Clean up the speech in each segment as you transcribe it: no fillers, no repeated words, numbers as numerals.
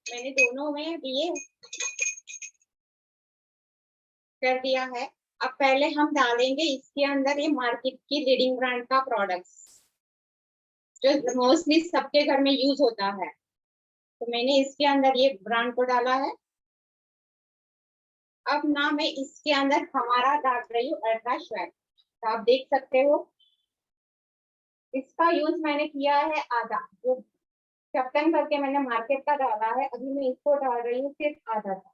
मैंने दोनों में ये कर दिया है। अब पहले हम डालेंगे इसके अंदर ये मार्केट की लीडिंग ब्रांड का प्रोडक्ट्स जो मोस्टली सबके घर में यूज होता है। तो मैंने इसके अंदर ये ब्रांड को डाला है। अब ना मैं इसके अंदर हमारा डाल रही हूँ अल्ट्रा श्वेत। तो आप देख सकते हो इसका यूज मैंने किया है आधा, जो छप्पन करके मैंने मार्केट का डाला है, अभी मैं इसको डाल रही हूँ सिर्फ आधा सा।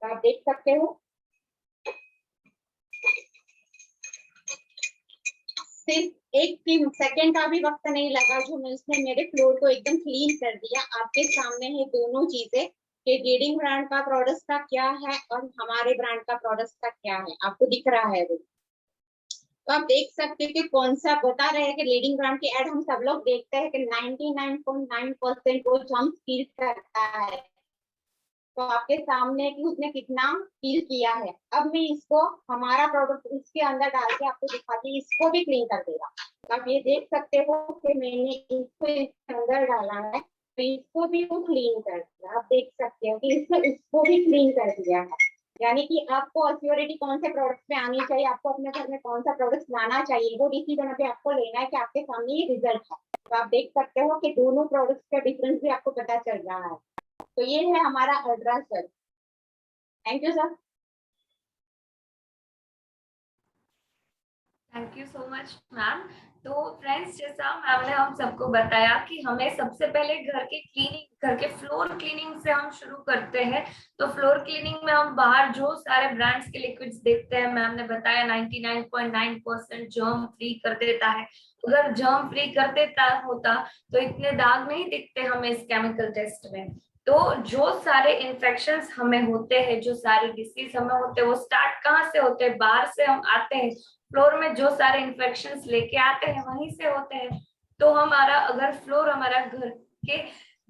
तो आप देख सकते हो सिर्फ एक सेकंड का भी वक्त नहीं लगा जो मैं उसने मेरे फ्लोर को एकदम क्लीन कर दिया। आपके सामने है दोनों चीजें कि लीडिंग ब्रांड का प्रोडक्ट का क्या है और हमारे ब्रांड का प्रोडक्ट का क्या है, आपको दिख रहा है वो। तो आप देख सकते हो कि कौन सा बता रहे हैं कि लीडिंग ब्रांड की एड हम सब लोग देखते हैं कि 99.9% वो जंप फील करता है। तो आपके सामने कि उसने कितना फील किया है। अब मैं इसको हमारा प्रोडक्ट इसके अंदर डाल के आपको दिखाती हूँ, इसको भी क्लीन कर देगा। तो आप ये देख सकते हो कि मैंने इसको इसके अंदर डाला है, तो इसको भी वो क्लीन कर दिया। आप देख सकते हो कि इसको भी क्लीन कर दिया है। यानी कि आपको अश्योरिटी कौन से प्रोडक्ट पे आनी चाहिए, आपको अपने घर में कौन सा प्रोडक्ट लाना चाहिए, वो डिसीजन पे आपको लेना है कि आपके सामने ये रिजल्ट है। तो आप देख सकते हो कि दोनों प्रोडक्ट्स का डिफरेंस भी आपको पता चल रहा है। तो ये है हमारा ultra sir. Thank you sir. Thank you so much ma'am. तो फ्रेंड्स, जैसा मैम ने हम सबको बताया कि हमें सबसे पहले घर के फ्लोर क्लीनिंग से हम शुरू करते हैं। तो फ्लोर क्लीनिंग में हम बाहर जो सारे ब्रांड्स के लिक्विड्स देखते हैं, मैम ने बताया 99.9% जर्म फ्री कर देता है। अगर जर्म फ्री कर देता होता तो इतने दाग नहीं दिखते हमें इस केमिकल टेस्ट में। तो जो सारे इन्फेक्शंस हमें होते हैं, जो सारे डिसीज हमें होते हैं, वो स्टार्ट कहाँ से होते हैं? बाहर से हम आते हैं, फ्लोर में जो सारे इन्फेक्शंस लेके आते हैं वहीं से होते हैं। तो हमारा अगर फ्लोर हमारा घर के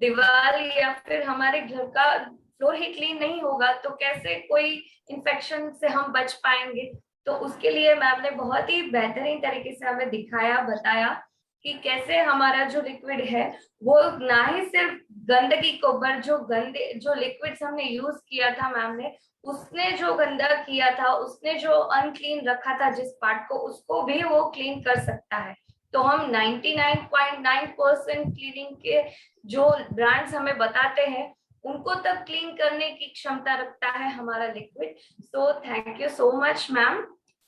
दीवार या फिर हमारे घर का फ्लोर ही क्लीन नहीं होगा तो कैसे कोई इन्फेक्शन से हम बच पाएंगे? तो उसके लिए मैम ने बहुत ही बेहतरीन तरीके से हमें दिखाया, बताया कि कैसे हमारा जो लिक्विड है वो ना ही सिर्फ गंदगी को, पर जो लिक्विड्स हमने यूज किया था मैम ने, उसने जो गंदा किया था, उसने जो अनक्लीन रखा था जिस पार्ट को, उसको भी वो क्लीन कर सकता है। तो हम 99.9% क्लीनिंग के जो ब्रांड्स हमें बताते हैं उनको तक क्लीन करने की क्षमता रखता है हमारा liquid. So thank you so much ma'am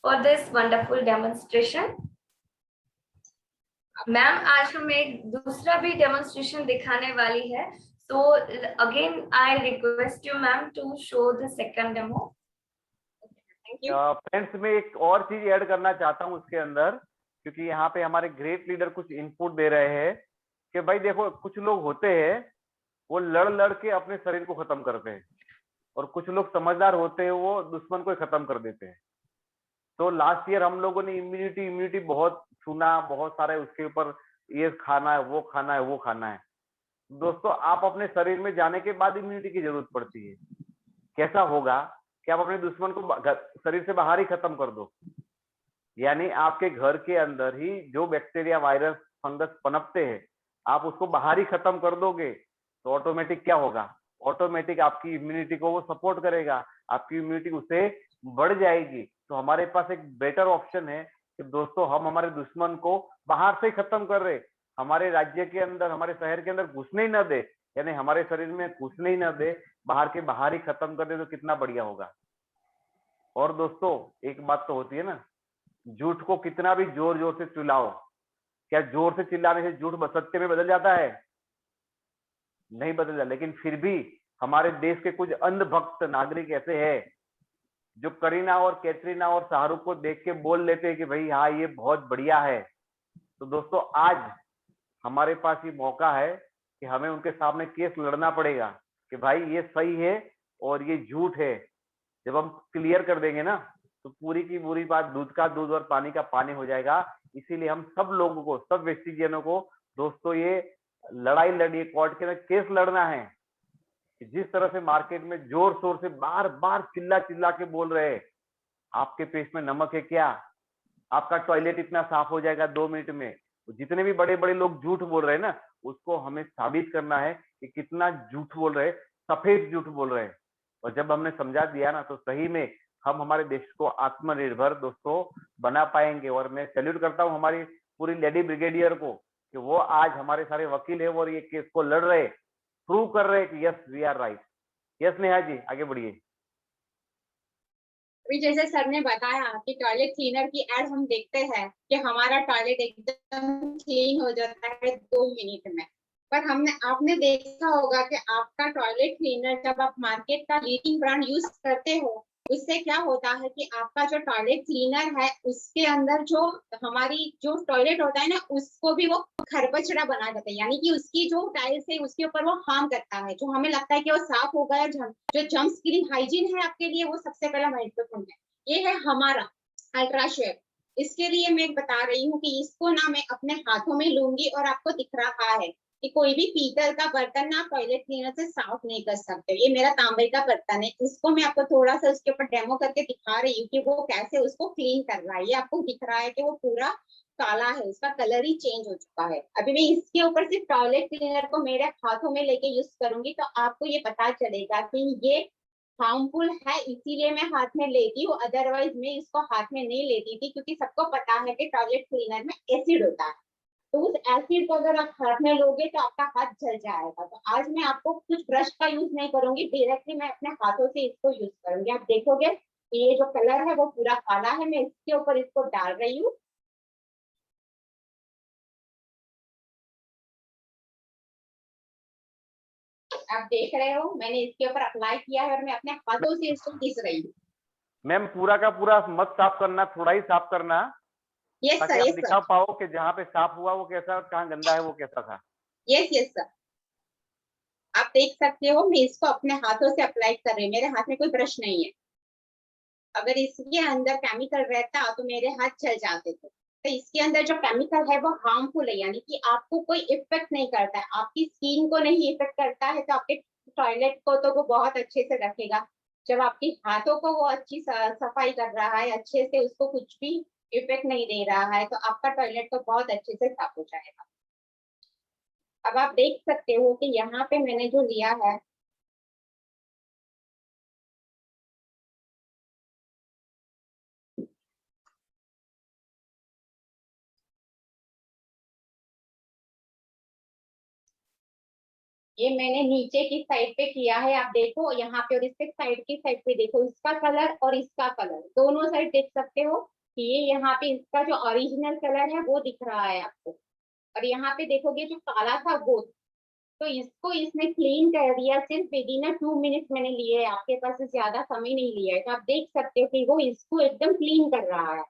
for this wonderful demonstration. Ma'am आज हम एक दूसरा भी डेमोन्स्ट्रेशन दिखाने वाली है। So again, I request you, ma'am, to show the second demo. Thank you. Friends, मैं एक और चीज ऐड करना चाहता हूँ उसके अंदर, क्योंकि यहाँ पे हमारे ग्रेट लीडर कुछ इनपुट दे रहे हैं कि भाई देखो, कुछ लोग होते हैं वो लड़ लड़ के अपने शरीर को खत्म करते हैं, और कुछ लोग समझदार होते हैं वो दुश्मन को खत्म कर देते हैं। तो लास्ट ईयर हम लोगों ने इम्यूनिटी इम्यूनिटी बहुत सुना, बहुत सारे उसके ऊपर, ये खाना है, वो खाना है, वो खाना है। दोस्तों, आप अपने शरीर में जाने के बाद इम्यूनिटी की जरूरत पड़ती है। कैसा होगा कि आप अपने दुश्मन को शरीर से बाहर ही खत्म कर दो, यानी आपके घर के अंदर ही जो बैक्टीरिया, वायरस, फंगस पनपते हैं, आप उसको बाहर ही खत्म कर दोगे तो ऑटोमेटिक क्या होगा? ऑटोमेटिक आपकी इम्यूनिटी को वो सपोर्ट करेगा, आपकी इम्यूनिटी उससे बढ़ जाएगी। तो हमारे पास एक बेटर ऑप्शन है कि दोस्तों, हम हमारे दुश्मन को बाहर से ही खत्म कर रहे, हमारे राज्य के अंदर, हमारे शहर के अंदर घुसने ही न दे, यानी हमारे शरीर में घुसने ही न दे, बाहर के बाहर ही खत्म कर दे, तो कितना बढ़िया होगा। और दोस्तों, एक बात तो होती है ना, झूठ को कितना भी जोर जोर से चिल्लाओ, क्या जोर से चिल्लाने से झूठ सत्य में बदल जाता है? नहीं बदल जाता। लेकिन फिर भी हमारे देश के कुछ अंधभक्त नागरिक ऐसे हैं जो करीना और कैटरीना और शाहरुख को देख के बोल लेते हैं कि भाई हाँ, ये बहुत बढ़िया है। तो दोस्तों, आज हमारे पास ये मौका है कि हमें उनके सामने केस लड़ना पड़ेगा कि भाई ये सही है और ये झूठ है। जब हम क्लियर कर देंगे ना, तो पूरी की पूरी बात दूध का दूध और पानी का पानी हो जाएगा। इसीलिए हम सब लोगों को, सब व्यक्तिजनों को दोस्तों, ये लड़ाई लड़िए, कोर्ट के अंदर केस लड़ना है। जिस तरह से मार्केट में जोर शोर से बार बार चिल्ला चिल्ला के बोल रहे हैं, आपके पेट में नमक है क्या? आपका टॉयलेट इतना साफ हो जाएगा 2 मिनट में। जितने भी बड़े बड़े लोग झूठ बोल रहे हैं ना, उसको हमें साबित करना है कि कितना झूठ बोल रहे, सफेद झूठ बोल रहे हैं। और जब हमने समझा दिया ना, तो सही में हम हमारे देश को आत्मनिर्भर दोस्तों बना पाएंगे। और मैं सैल्यूट करता हूँ हमारी पूरी लेडी ब्रिगेडियर को कि वो आज हमारे सारे वकील है और ये केस को लड़ रहे, प्रूव कर रहे कि yes we are right. Yes Neha ji, आगे बढ़िए। अभी जैसे सर ने बताया कि टॉयलेट क्लीनर की एड हम देखते हैं कि हमारा टॉयलेट एकदम क्लीन हो जाता है 2 मिनट में। पर हमने आपने देखा होगा कि आपका टॉयलेट क्लीनर जब आप मार्केट का लीडिंग ब्रांड यूज करते हो, उससे क्या होता है कि आपका जो टॉयलेट क्लीनर है उसके अंदर जो हमारी जो टॉयलेट होता है ना, उसको भी वो खरपचड़ा बना देता है। यानी कि उसकी जो टाइल्स है उसके ऊपर वो हार्म करता है। जो हमें लगता है कि वो साफ हो गया, जो जम्स क्लीन हाइजीन है आपके लिए, वो सबसे पहला महत्वपूर्ण है। ये है हमारा अल्ट्राशेयर। इसके लिए मैं बता रही हूँ कि इसको ना मैं अपने हाथों में लूंगी और आपको दिख रहा है कि कोई भी पीतल का बर्तन ना टॉयलेट क्लीनर से साफ नहीं कर सकते। ये मेरा तांबे का बर्तन है, इसको मैं आपको थोड़ा सा उसके ऊपर डेमो करके दिखा रही हूँ कि वो कैसे उसको क्लीन कर रहा है। ये आपको दिख रहा है कि वो पूरा काला है, उसका कलर ही चेंज हो चुका है। अभी मैं इसके ऊपर सिर्फ टॉयलेट क्लीनर को मेरे हाथों में लेके यूज करूंगी तो आपको ये पता चलेगा कि ये हार्मफुल है, इसीलिए मैं हाथ में लेती हूँ। अदरवाइज मैं इसको हाथ में नहीं लेती थी, क्योंकि सबको पता है कि टॉयलेट क्लीनर में एसिड होता है। तो उस एसिड को अगर आप हाथ में लोगे तो आपका हाथ जल जाएगा। तो आज मैं आपको कुछ ब्रश का यूज नहीं करूंगी, डायरेक्टली मैं अपने हाथों से इसको यूज करूंगी। आप देखोगे ये जो कलर है वो पूरा काला है। मैं इसके ऊपर इसको डाल रही हूँ। आप देख रहे हो मैंने इसके ऊपर अप्लाई किया है और मैं अपने हाथों से इसको घिस रही हूँ। मैम पूरा का पूरा मत साफ करना, थोड़ा ही साफ करना, यस ताकि सर, आप यस दिखा सर, पाओ कि जहाँ पे साफ हुआ वो कैसा और कहाँ गंदा है वो कैसा था। Yes yes sir. आप देख सकते हो मैं इसको अपने हाथों से अप्लाई कर रही हूँ, मेरे हाथ में कोई ब्रश नहीं है। अगर इसके अंदर केमिकल रहता तो मेरे हाथ जल जाते थे। तो इसके अंदर जो केमिकल है वो हार्मफुल है, यानी कि आपको कोई इफेक्ट नहीं करता है, आपकी स्किन को नहीं इफेक्ट करता है। तो आपके टॉयलेट को तो वो बहुत अच्छे से रखेगा। जब आपकी हाथों को वो अच्छी सफाई कर रहा है अच्छे से, उसको कुछ भी इफेक्ट नहीं दे रहा है, तो आपका टॉयलेट तो बहुत अच्छे से साफ हो जाएगा। अब आप देख सकते हो कि यहाँ पे मैंने जो लिया है, ये मैंने नीचे की साइड पे किया है। आप देखो यहाँ पे और इसके साइड की साइड पे देखो, इसका कलर और इसका कलर दोनों साइड देख सकते हो कि ये यहाँ पे इसका जो ओरिजिनल कलर है वो दिख रहा है आपको। और यहाँ पे देखोगे जो काला था वो, तो इसको इसने क्लीन कर दिया सिर्फ विद इन 2 मिनट मैंने लिए है। आपके पास ज्यादा समय नहीं लिया है, तो आप देख सकते हो कि वो इसको एकदम क्लीन कर रहा है।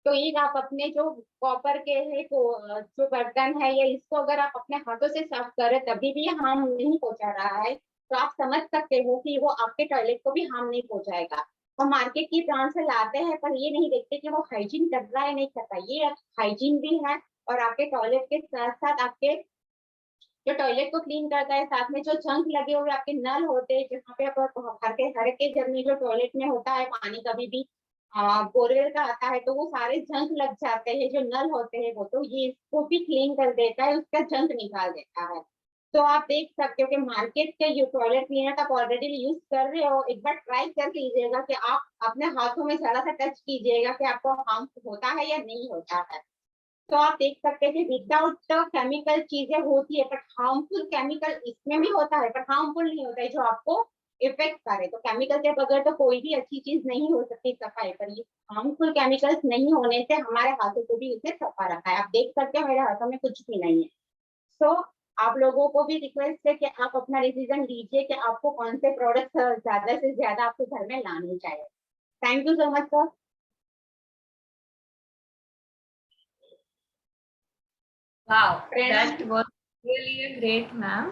तो ये आप अपने जो कॉपर के है जो बर्तन है या इसको अगर आप अपने हाथों से साफ करें तभी भी हार्म नहीं पहुंचा रहा है, तो आप समझ सकते हो कि वो आपके टॉयलेट को भी हार्म नहीं पहुंचाएगा। हम मार्केट की ब्रांड से लाते हैं पर ये नहीं देखते कि वो हाइजीन कर रहा है नहीं करता। ये हाइजीन भी है और आपके टॉयलेट के साथ साथ आपके जो टॉयलेट को क्लीन करता है, साथ में जो जंक लगे हुए आपके नल होते हैं जहाँ पे आप हर के घर में जो टॉयलेट में होता है पानी कभी भी बोरवेल का आता है, तो वो सारे जंक लग जाते हैं जो नल होते हैं वो, तो ये इसको भी क्लीन कर देता है, उसका जंक निकाल देता है। तो आप देख सकते हो कि मार्केट के जो टॉयलेट क्लीनर आप ऑलरेडी यूज कर रहे हो, एक बार ट्राई कर लीजिएगा कि आप अपने हाथों में जरा सा टच कीजिएगा कि आपको हार्म होता है या नहीं होता है। तो आप देख सकते हैं कि विदाउट केमिकल चीजें होती है, बट हार्मफुल केमिकल इसमें भी होता है, बट हार्मफुल नहीं होता है जो आपको इफेक्ट करे। तो केमिकल के बगैर तो कोई भी अच्छी चीज नहीं हो सकती सफाई पर। ये हार्मफुल केमिकल्स नहीं होने से हमारे हाथों को भी उसने सफा रखा है। आप देख सकते हो मेरे हाथों में कुछ भी नहीं है। तो आप लोगों को भी रिक्वेस्ट है कि आप अपना डिसीजन लीजिए कि आपको कौन से प्रोडक्ट ज्यादा से ज्यादा आपके घर में लाने चाहिए। Thank you so much sir. Wow, Prerna that was really a great, ma'am.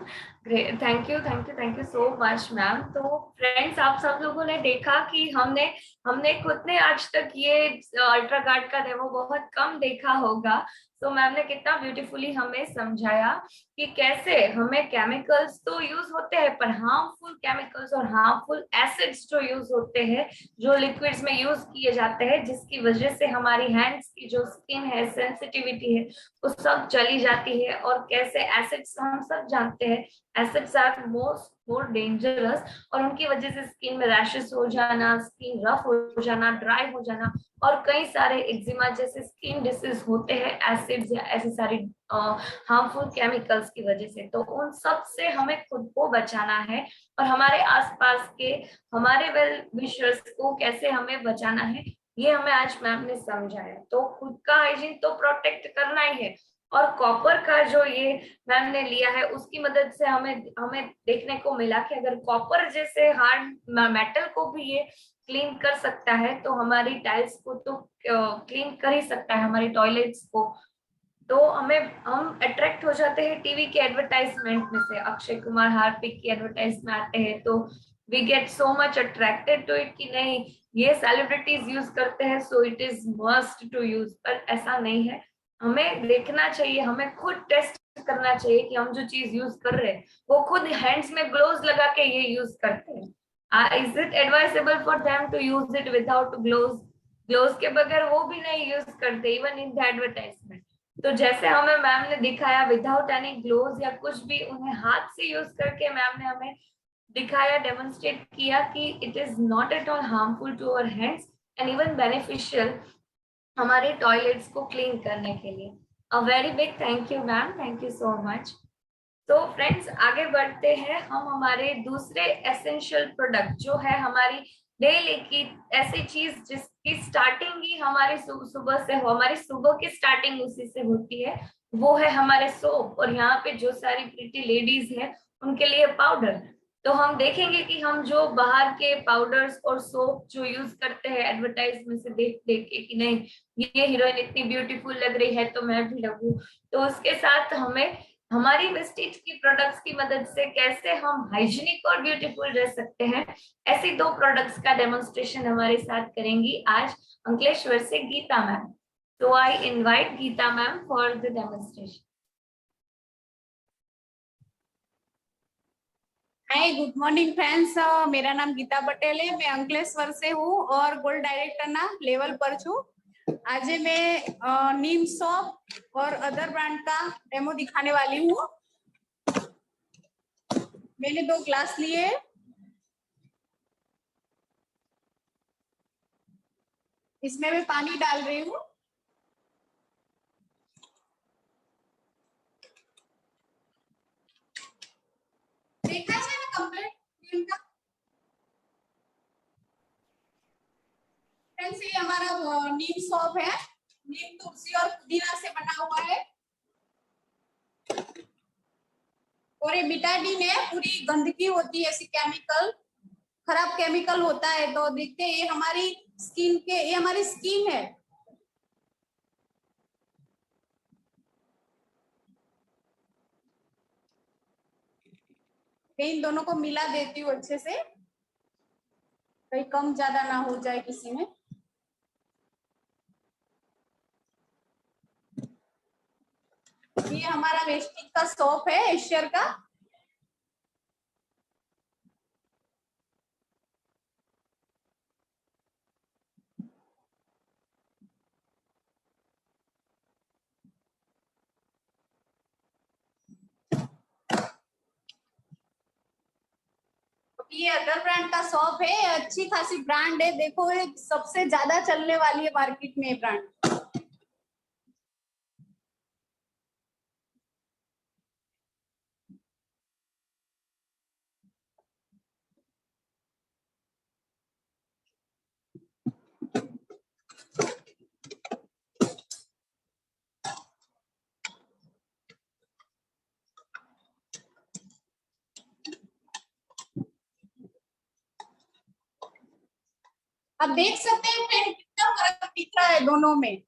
Great, thank you so much ma'am. तो फ्रेंड्स, आप सब लोगों ने देखा कि हमने हमने खुद ने आज तक ये अल्ट्रा गार्ड का डेमो बहुत कम देखा होगा। तो मैम ने कितना ब्यूटीफुली हमें समझाया कि कैसे हमें केमिकल्स तो यूज होते हैं, पर हार्मफुल केमिकल्स और हार्मफुल एसिड्स जो यूज होते हैं, जो लिक्विड्स में यूज किए जाते हैं, जिसकी वजह से हमारी हैंड्स की जो स्किन है, सेंसिटिविटी है, वो सब चली जाती है। और कैसे एसिड्स हम सब जानते हैं, एसिड्स आर मोर डेंजरस, और उनकी वजह से स्किन में रैशेस हो जाना, स्किन रफ हो जाना, ड्राई हो जाना, और कई सारे एक्जिमा जैसे स्किन डिसीज होते हैं एसिड्स या ऐसे सारी हार्मफुल केमिकल्स की वजह से। तो उन सब से हमें खुद को बचाना है, और हमारे आसपास के हमारे वेल विशर्स को कैसे हमें बचाना है, ये हमें आज मैम ने समझाया। तो खुद का हाइजीन तो प्रोटेक्ट करना ही है, और कॉपर का जो ये मैम ने लिया है, उसकी मदद से हमें हमें देखने को मिला कि अगर कॉपर जैसे हार्ड मेटल को भी ये क्लीन कर सकता है, तो हमारी टाइल्स को तो क्लीन कर ही सकता है, हमारी टॉयलेट्स को। तो हम अट्रैक्ट हो जाते हैं टीवी के एडवर्टाइजमेंट में से, अक्षय कुमार हार्पिक की एडवर्टाइज में आते हैं, तो we get so much attracted to it कि नहीं, ये सेलिब्रिटीज यूज करते हैं so it is must to use. पर ऐसा नहीं है, हमें देखना चाहिए, हमें खुद टेस्ट करना चाहिए कि हम जो चीज यूज कर रहे हैं वो खुद हैंड्स में ग्लोव्स लगा के ये यूज करते हैं। Is it advisable for them to use it without gloves? Gloves के बगैर वो भी नहीं यूज करते, इवन इन द एडवर्टाइजमेंट। तो जैसे हमें मैम ने दिखाया विदाउट एनी ग्लोव्स या कुछ भी, उन्हें हाथ से यूज करके मैम ने हमें दिखाया, डेमोन्स्ट्रेट किया कि it is not at all harmful to our hands and even beneficial हमारे टॉयलेट्स को क्लीन करने के लिए। A very big thank you ma'am, thank you so much. तो फ्रेंड्स, आगे बढ़ते हैं हम हमारे दूसरे एसेंशियल प्रोडक्ट, जो है हमारी डेली की ऐसी चीज जिसकी स्टार्टिंग ही हमारी सुबह से हो, हमारी सुबह की स्टार्टिंग उसी से होती है, वो है हमारे सोप। और यहाँ पे जो सारी प्रीटी लेडीज हैं उनके लिए पाउडर। तो हम देखेंगे कि हम जो बाहर के पाउडर्स और सोप जो यूज करते हैं एडवर्टाइज में से देख देख के कि नहीं, ये हीरोइन इतनी ब्यूटीफुल लग रही है तो मैं भी लगूं, तो उसके साथ हमें हमारी वेस्टेज की प्रोडक्ट्स की मदद से कैसे हम हाइजीनिक और ब्यूटीफुल रह सकते हैं, ऐसी दो प्रोडक्ट्स का डेमोन्स्ट्रेशन हमारे साथ करेंगी आज अंकलेश्वर से गीता मैम। तो I invite Geeta ma'am for the demonstration. Hi, good morning friends. मेरा नाम गीता पटेल है, मैं अंकलेश्वर से हूँ और गोल्ड डायरेक्टर ना लेवल पर छू। आज मैं नीम सोप और अदर ब्रांड का डेमो दिखाने वाली हूँ। मैंने 2 ग्लास लिए, इसमें मैं पानी डाल रही हूँ। देखा है ना कंप्लीट नीम का? फ्रेंड्स, ये हमारा नीम सोप है, नीम तुलसी और पुदीना से बना हुआ है। और ये बिटाडीन है, पूरी गंदगी होती है, ऐसी केमिकल, खराब केमिकल होता है। तो देखते हैं, ये हमारी स्किन के, ये हमारी स्किन है। मैं इन दोनों को मिला देती हूँ अच्छे से, कहीं कम ज्यादा ना हो जाए किसी में। ये हमारा वेस्टिज का सोप है एशियर का। ये अदर ब्रांड का सोप है, अच्छी खासी ब्रांड है। देखो, ये सबसे ज्यादा चलने वाली है मार्केट में ब्रांड। अब देख सकते हैं फ्रेंड, कितना फर्क दिख रहा है दोनों में।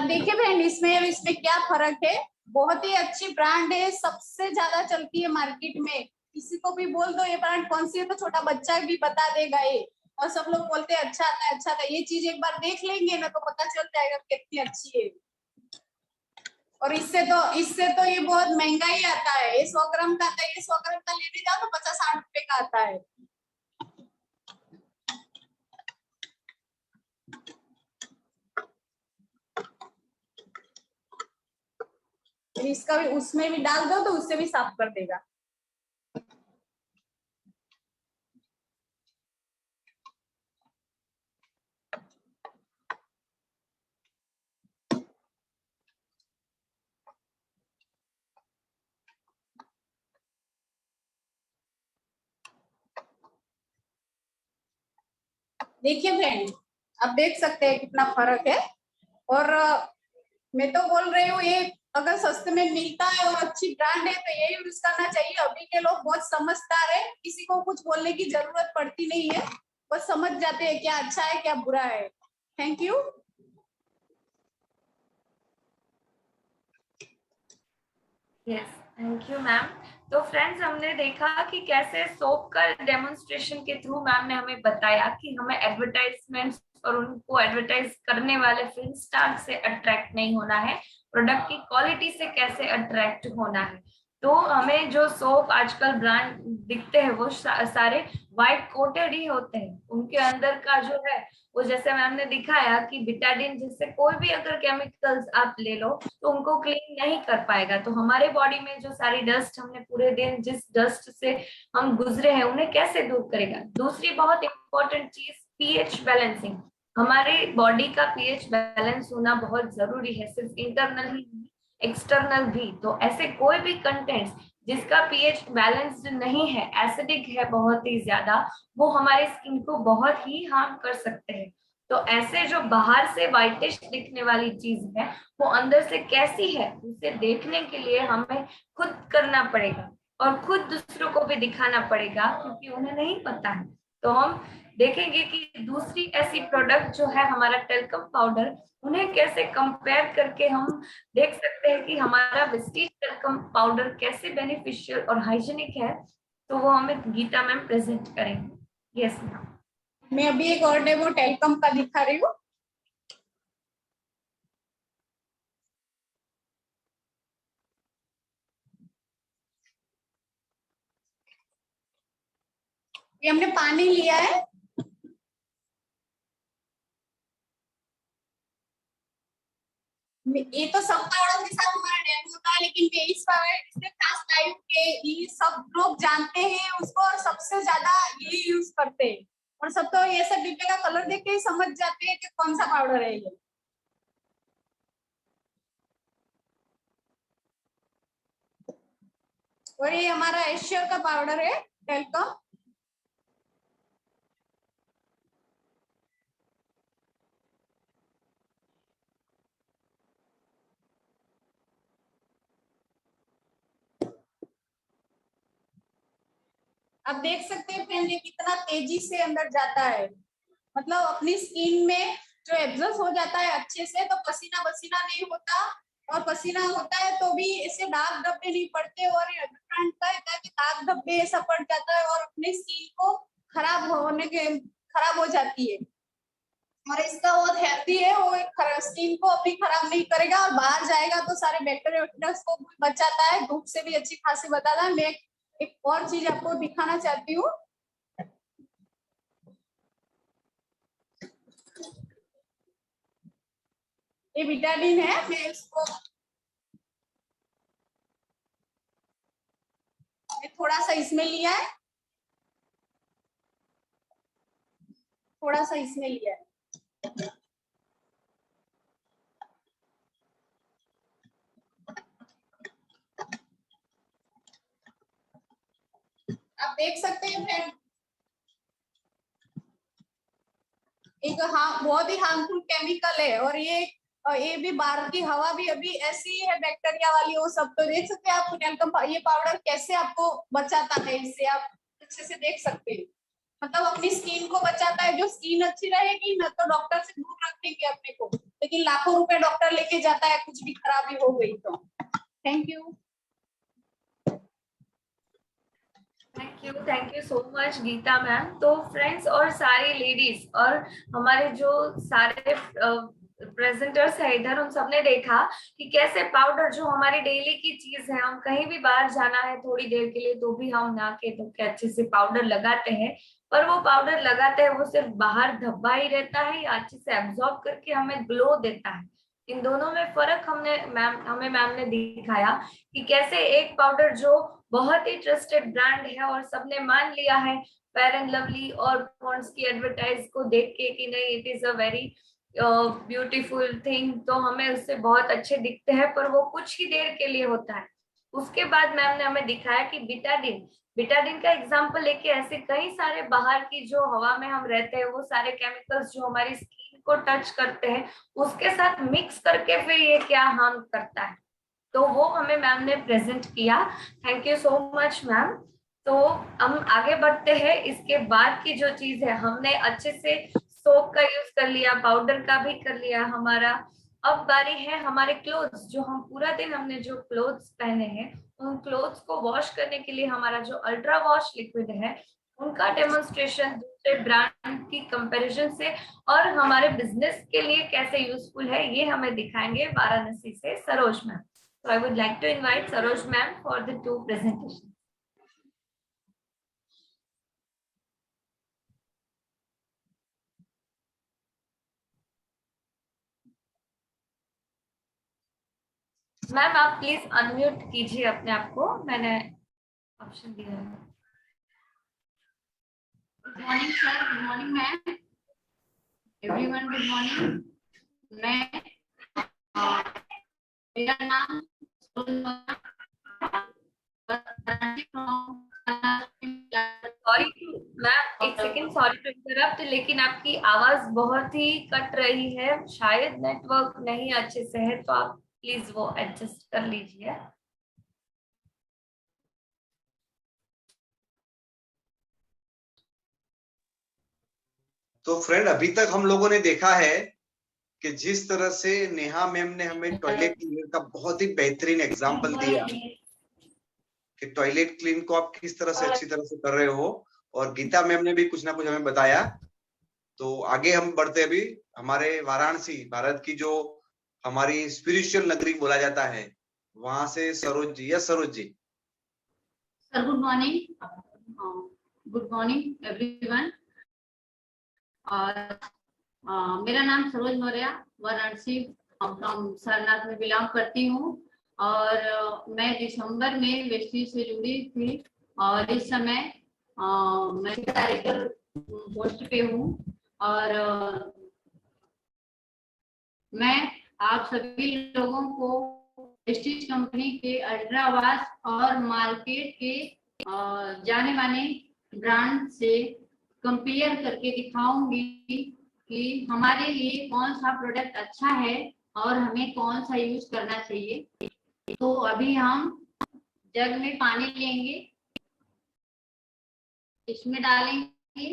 अब देखिए फ्रेंड, इसमें क्या फर्क है। बहुत ही अच्छी ब्रांड है, सबसे ज्यादा चलती है मार्केट में। किसी को भी बोल दो ये ब्रांड कौन सी है तो छोटा बच्चा भी बता देगा ये। और सब लोग बोलते हैं अच्छा आता है अच्छा आता है। ये चीज एक बार देख लेंगे ना तो पता चल जाएगा कितनी अच्छी है। और इससे तो ये बहुत महंगा ही आता है। ये 100 ग्राम का आता है, ये 100 ग्राम का लेने जाओ तो 50-60 रुपए का आता है। इसका भी उसमें भी डाल दो तो उससे भी साफ कर देगा। देखिए फ्रेंड, आप देख सकते हैं कितना फर्क है। और मैं तो बोल रही हूँ ये अगर सस्ते में मिलता है और अच्छी ब्रांड है तो ये यूज करना चाहिए। अभी के लोग बहुत समझदार है, किसी को कुछ बोलने की जरूरत पड़ती नहीं है, बस समझ जाते हैं क्या अच्छा है क्या बुरा है। Thank you. Yes, thank you ma'am. तो फ्रेंड्स, हमने देखा कि कैसे सोप का डेमोन्स्ट्रेशन के थ्रू मैम ने हमें बताया कि हमें एडवर्टाइजमेंट्स और उनको एडवर्टाइज करने वाले फिल्म स्टार से अट्रैक्ट नहीं होना है, प्रोडक्ट की क्वालिटी से कैसे अट्रैक्ट होना है। तो हमें जो सोप आजकल ब्रांड दिखते हैं वो सारे वाइट कोटेड ही होते हैं। उनके अंदर का जो है वो, जैसे मैम ने दिखाया कि बिटाडिन जैसे कोई भी अगर केमिकल्स आप ले लो तो उनको क्लीन नहीं कर पाएगा। तो हमारे बॉडी में जो सारी डस्ट, हमने पूरे दिन जिस डस्ट से हम गुजरे हैं उन्हें कैसे दूर करेगा। दूसरी बहुत इंपॉर्टेंट चीज, पीएच बैलेंसिंग। हमारे बॉडी का पीएच बैलेंस होना बहुत जरूरी है, सिर्फ इंटरनल ही एक्सटर्नल भी। तो ऐसे कोई भी कंटेंट्स जिसका पीएच बैलेंस्ड नहीं है, एसिडिक है बहुत ही ज्यादा, वो हमारे स्किन को बहुत ही हार्म कर सकते हैं। तो ऐसे जो बाहर से व्हाइटिश दिखने वाली चीज है वो अंदर से कैसी है उसे देखने के लिए हमें खुद करना पड़ेगा और खुद दूसरों को भी दिखाना पड़ेगा, क्योंकि उन्हें नहीं पता है। तो हम देखेंगे कि दूसरी ऐसी प्रोडक्ट जो है हमारा टेल्कम पाउडर, उन्हें कैसे कंपेयर करके हम देख सकते हैं कि हमारा विस्टीज टेल्कम पाउडर कैसे बेनिफिशियल और हाइजीनिक है। तो वो हमें गीता मैम प्रेजेंट करेंगे। Yes ma'am. मैं अभी एक और डेमो टेल्कम का दिखा रही हूँ। ये हमने पानी लिया है, ये तो सब पाउडर के साथ हमारा डेमो होता है, लेकिन फेस पाउडर इससे खास टाइप के ये सब लोग जानते हैं उसको और सबसे ज्यादा ये यूज करते हैं। और सब तो ये सब डिब्बे का कलर देख के ही समझ जाते हैं कि कौन सा पाउडर है ये। और ये हमारा एशियर का पाउडर है टेल्कम। आप देख सकते हैं फ्रेंड ये कितना तेजी से अंदर जाता है, मतलब अपनी स्किन में जो एब्जॉर्ब हो जाता है अच्छे से। तो पसीना पसीना नहीं होता, और पसीना होता है तो भी ऐसे दाग धब्बे नहीं पड़ते। और फ्रंट का है कि दाग धब्बे ऐसा पड़ जाता है और अपने स्किन को खराब हो जाती है। और इसका वो हेल्दी है, वो स्किन को अपनी खराब नहीं करेगा और बाहर जाएगा तो सारे बैक्टीरिया को बचाता है, धूप से भी अच्छी खासी बताता है। मैं एक और चीज आपको दिखाना चाहती हूँ। ये विटाडिन है, मैं इसको थोड़ा सा इसमें लिया है, थोड़ा सा इसमें लिया है। आप देख सकते हैं फ्रेंड, एक बहुत ही हार्मफुल केमिकल है। और ये भी बाहर की हवा भी अभी ऐसी है बैक्टीरिया वाली, वो सब तो देख सकते हैं आप। टेल्कम ये पाउडर कैसे आपको बचाता है, इससे आप अच्छे से देख सकते हैं। मतलब अपनी स्किन को बचाता है। जो स्किन अच्छी रहेगी ना तो डॉक्टर से दूर रखेंगे अपने को, लेकिन लाखों रुपए डॉक्टर लेके जाता है कुछ भी खराबी हो गई तो। Thank you. Thank you so much Geeta ma'am. तो फ्रेंड्स और सारी लेडीज और हमारे जो सारे प्रेजेंटर्स है इधर, उन सबने देखा कि कैसे पाउडर जो हमारी डेली की चीज है, हम कहीं भी बाहर जाना है थोड़ी देर के लिए तो भी हम नहा के धो के अच्छे से पाउडर लगाते हैं। पर वो पाउडर लगाते हैं वो सिर्फ बाहर धब्बा ही रहता है या अच्छे से एब्जॉर्ब करके हमें ग्लो देता है? इन दोनों में फर्क हमें मैम ने दिखाया कि कैसे एक पाउडर जो बहुत ही ट्रस्टेड ब्रांड है और सबने मान लिया है फेयर एंड लवली और पॉन्ड्स की एडवर्टाइज को देख के कि नहीं it is a very beautiful thing, तो हमें उससे बहुत अच्छे दिखते हैं, पर वो कुछ ही देर के लिए होता है। उसके बाद मैम ने हमें दिखाया कि बिटाडिन का एग्जाम्पल लेके ऐसे कई सारे बाहर की जो हवा में हम रहते हैं वो सारे केमिकल्स जो हमारी स्किन को टच करते हैं उसके साथ मिक्स करके फिर ये क्या हार्म करता है, तो वो हमें मैम ने प्रेजेंट किया। Thank you so much ma'am. तो हम आगे बढ़ते हैं। इसके बाद की जो चीज है, हमने अच्छे से सोप का यूज कर लिया, पाउडर का भी कर लिया हमारा। अब बारी है हमारे क्लोथ्स, जो हम पूरा दिन हमने जो क्लोथ्स पहने हैं उन क्लोथ्स को वॉश करने के लिए हमारा जो अल्ट्रा वॉश लिक्विड है उनका डेमोन्स्ट्रेशन दूसरे ब्रांड की कंपैरिजन से और हमारे बिजनेस के लिए कैसे यूजफुल है ये हमें दिखाएंगे वाराणसी से Saroj ma'am. So I would like to invite Saroj ma'am for the two presentations. Ma'am आप प्लीज अनम्यूट कीजिए अपने आप को, मैंने ऑप्शन दिया है। Good morning sir, good morning ma'am, everyone good morning. मैं मेरा नाम सॉरी मैम, एक सेकेंड, सॉरी टू इंटरप्ट, लेकिन आपकी आवाज बहुत ही कट रही है, शायद नेटवर्क नहीं अच्छे से है, तो आप प्लीज वो एडजस्ट कर लीजिए। तो फ्रेंड अभी तक हम लोगों ने देखा है कि जिस तरह से नेहा मैम ने हमें टॉयलेट क्लीनर का बहुत ही बेहतरीन एग्जांपल दिया कि टॉयलेट क्लीन को आप किस तरह से अच्छी तरह से कर रहे हो, और गीता मैम ने भी कुछ ना कुछ हमें बताया। तो आगे हम बढ़ते अभी हमारे वाराणसी, भारत की जो हमारी स्पिरिचुअल नगरी बोला जाता है, वहां से Saroj ji. Yes Saroj ji. Sir good morning, good morning everyone. और मेरा नाम सरोज मौर्य, वाराणसी फ्रॉम सारनाथ में बिलोंग करती हूँ। और मैं दिसंबर में वेस्टी से जुड़ी थी और इस समय मैं डायरेक्टर पोस्ट पे हूँ। और मैं आप सभी लोगों को वेस्टीज कंपनी के अल्ट्रा वॉश और मार्केट के जाने माने ब्रांड से कंपेयर करके दिखाऊंगी कि हमारे लिए कौन सा प्रोडक्ट अच्छा है और हमें कौन सा यूज करना चाहिए। तो अभी हम जग में पानी लेंगे, इसमें डालेंगे,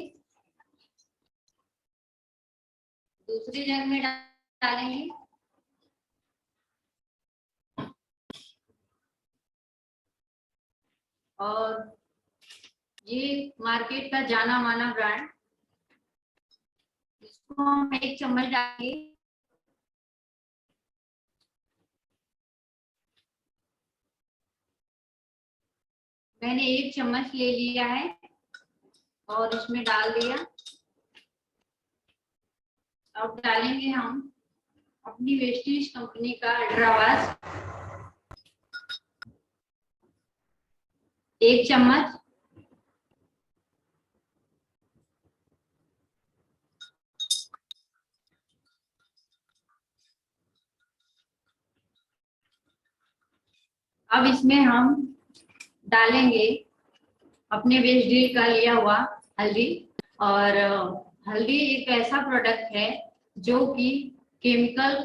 दूसरी जग में डालेंगे, और ये मार्केट का जाना माना ब्रांड, इसको हम 1 चम्मच डालेंगे। मैंने 1 चम्मच ले लिया है और इसमें डाल दिया। अब डालेंगे हम अपनी वेस्टीज कंपनी का अल्ट्रा वॉश 1 चम्मच। अब इसमें हम डालेंगे अपने वेस्ट डील का लिया हुआ हल्दी। और हल्दी एक ऐसा प्रोडक्ट है जो कि केमिकल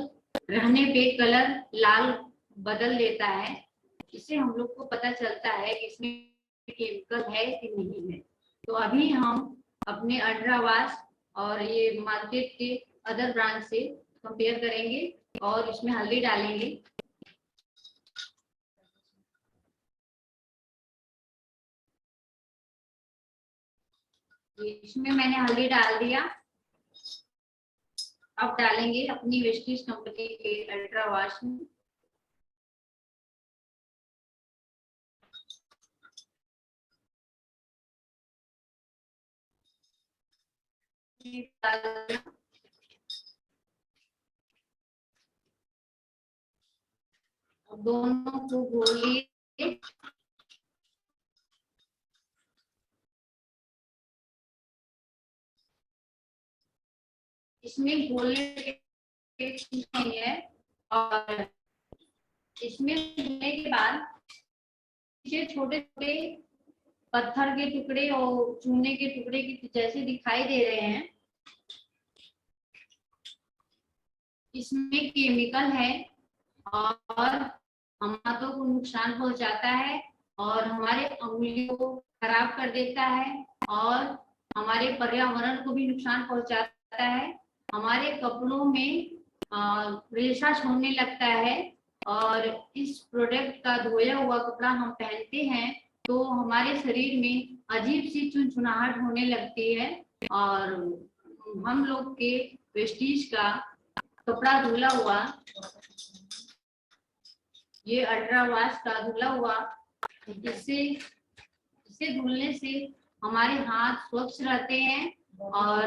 रहने पे कलर लाल बदल देता है। इससे हम लोग को पता चलता है कि इसमें केमिकल है कि नहीं है। तो अभी हम अपने अल्ट्रा वाश और ये मार्केट के अदर ब्रांड से कंपेयर करेंगे और इसमें हल्दी डालेंगे। इसमें मैंने हल्दी डाल दिया। अब डालेंगे अपनी वेस्टीज कंपनी के अल्ट्रा वाश में। दोनों को घोलिए। इसमें घोलने के नहीं है और इसमें घोलने के बाद छोटे छोटे पत्थर के टुकड़े और चूने के टुकड़े की जैसे दिखाई दे रहे हैं। इसमें केमिकल है और हम हाथों को नुकसान पहुंचाता है और हमारे अंगुलियों को खराब कर देता है और हमारे पर्यावरण को भी नुकसान पहुंचाता है। हमारे कपड़ों में रेशा छोड़ने लगता है और इस प्रोडक्ट का धोया हुआ कपड़ा हम पहनते हैं तो हमारे शरीर में अजीब सी चुनचुनाहट होने लगती है और हम लोग के वेस्टीज का कपड़ा धुला हुआ, ये अल्ट्रा वाश का धुला हुआ, इसे धुलने से हमारे हाथ स्वच्छ रहते हैं और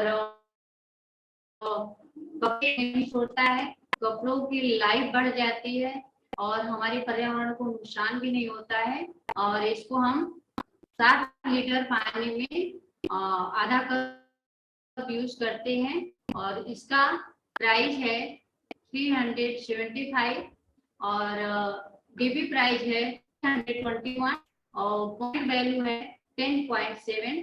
कपड़े नहीं छोड़ता है, कपड़ों की लाइफ बढ़ जाती है और हमारे पर्यावरण को नुकसान भी नहीं होता है। और इसको हम 7 लीटर पानी में आधा कप यूज करते हैं और इसका प्राइस है 375 और डीपी प्राइस है 121 और पॉइंट वैल्यू है 10.7।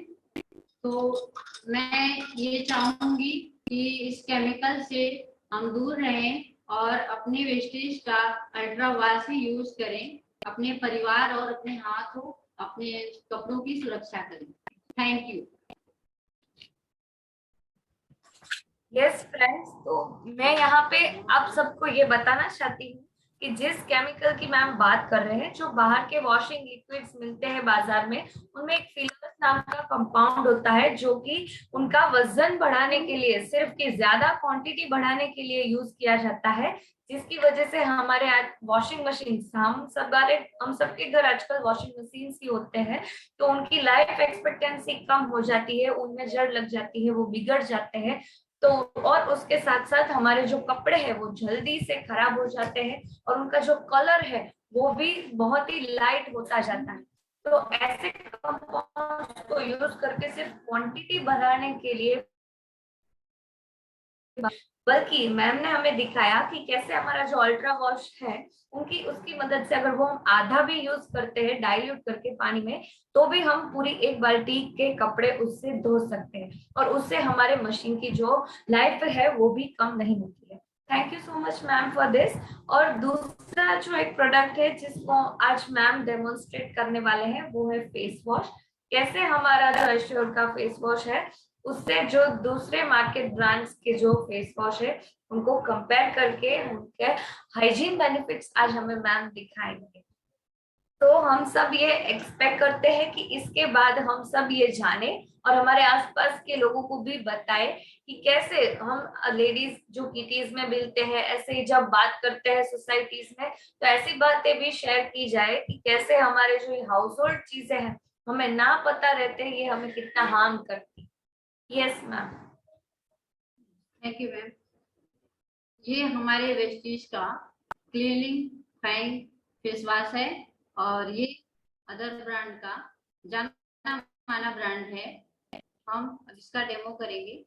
तो मैं ये चाहूंगी कि इस केमिकल से हम दूर रहें और अपने वेस्टेज का अल्ट्रा वाश ही यूज करें, अपने परिवार और अपने हाथों अपने कपड़ों की सुरक्षा करें। Thank you. यस फ्रेंड्स, तो मैं यहाँ पे आप सबको ये बताना चाहती हूँ कि जिस केमिकल की मैम बात कर रहे हैं, जो बाहर के वॉशिंग लिक्विड्स मिलते हैं बाजार में, उनमें एक फिलर्स नाम का कंपाउंड होता है जो कि उनका वजन बढ़ाने के लिए, सिर्फ की ज्यादा क्वांटिटी बढ़ाने के लिए यूज किया जाता है, जिसकी वजह से हमारे आज वॉशिंग मशीन, हम सबके घर आजकल वॉशिंग मशीन ही होते हैं, तो उनकी लाइफ एक्सपेक्टेंसी कम हो जाती है, उनमें जड़ लग जाती है, वो बिगड़ जाते हैं। तो और उसके साथ साथ हमारे जो कपड़े हैं वो जल्दी से खराब हो जाते हैं और उनका जो कलर है वो भी बहुत ही लाइट होता जाता है। तो ऐसे कंपाउंड्स को यूज करके सिर्फ क्वांटिटी बढ़ाने के लिए, बल्कि मैम ने हमें दिखाया कि कैसे हमारा जो अल्ट्रा वॉश है उसकी मदद से अगर वो हम आधा भी यूज करते हैं डाइल्यूट करके पानी में, तो भी हम पूरी एक बाल्टी के कपड़े उससे धो सकते हैं और उससे हमारे मशीन की जो लाइफ है वो भी कम नहीं होती है। Thank you so much ma'am for this. और दूसरा जो एक प्रोडक्ट है जिसको आज मैम डेमोन्स्ट्रेट करने वाले हैं वो है फेस वॉश। कैसे हमारा जो एश्योर का फेस वॉश है उससे जो दूसरे मार्केट ब्रांड्स के जो फेस वॉश है उनको कंपेयर करके उनके हाइजीन बेनिफिट्स आज हमें मैम दिखाएंगे। तो हम सब ये एक्सपेक्ट करते हैं कि इसके बाद हम सब ये जाने और हमारे आसपास के लोगों को भी बताएं कि कैसे हम लेडीज जो किटीज में मिलते हैं, ऐसे जब बात करते हैं सोसाइटीज में, तो ऐसी बातें भी शेयर की जाए कि कैसे हमारे जो हाउस होल्ड चीजें हैं हमें ना पता रहते ये हमें कितना हार्म करती। Yes ma'am. Thank you ma'am. ये हमारे वेस्टीज का क्लीनिंग फाइन फेस वॉश है और ये अदर ब्रांड का जाना माना ब्रांड है। हम इसका डेमो करेंगे।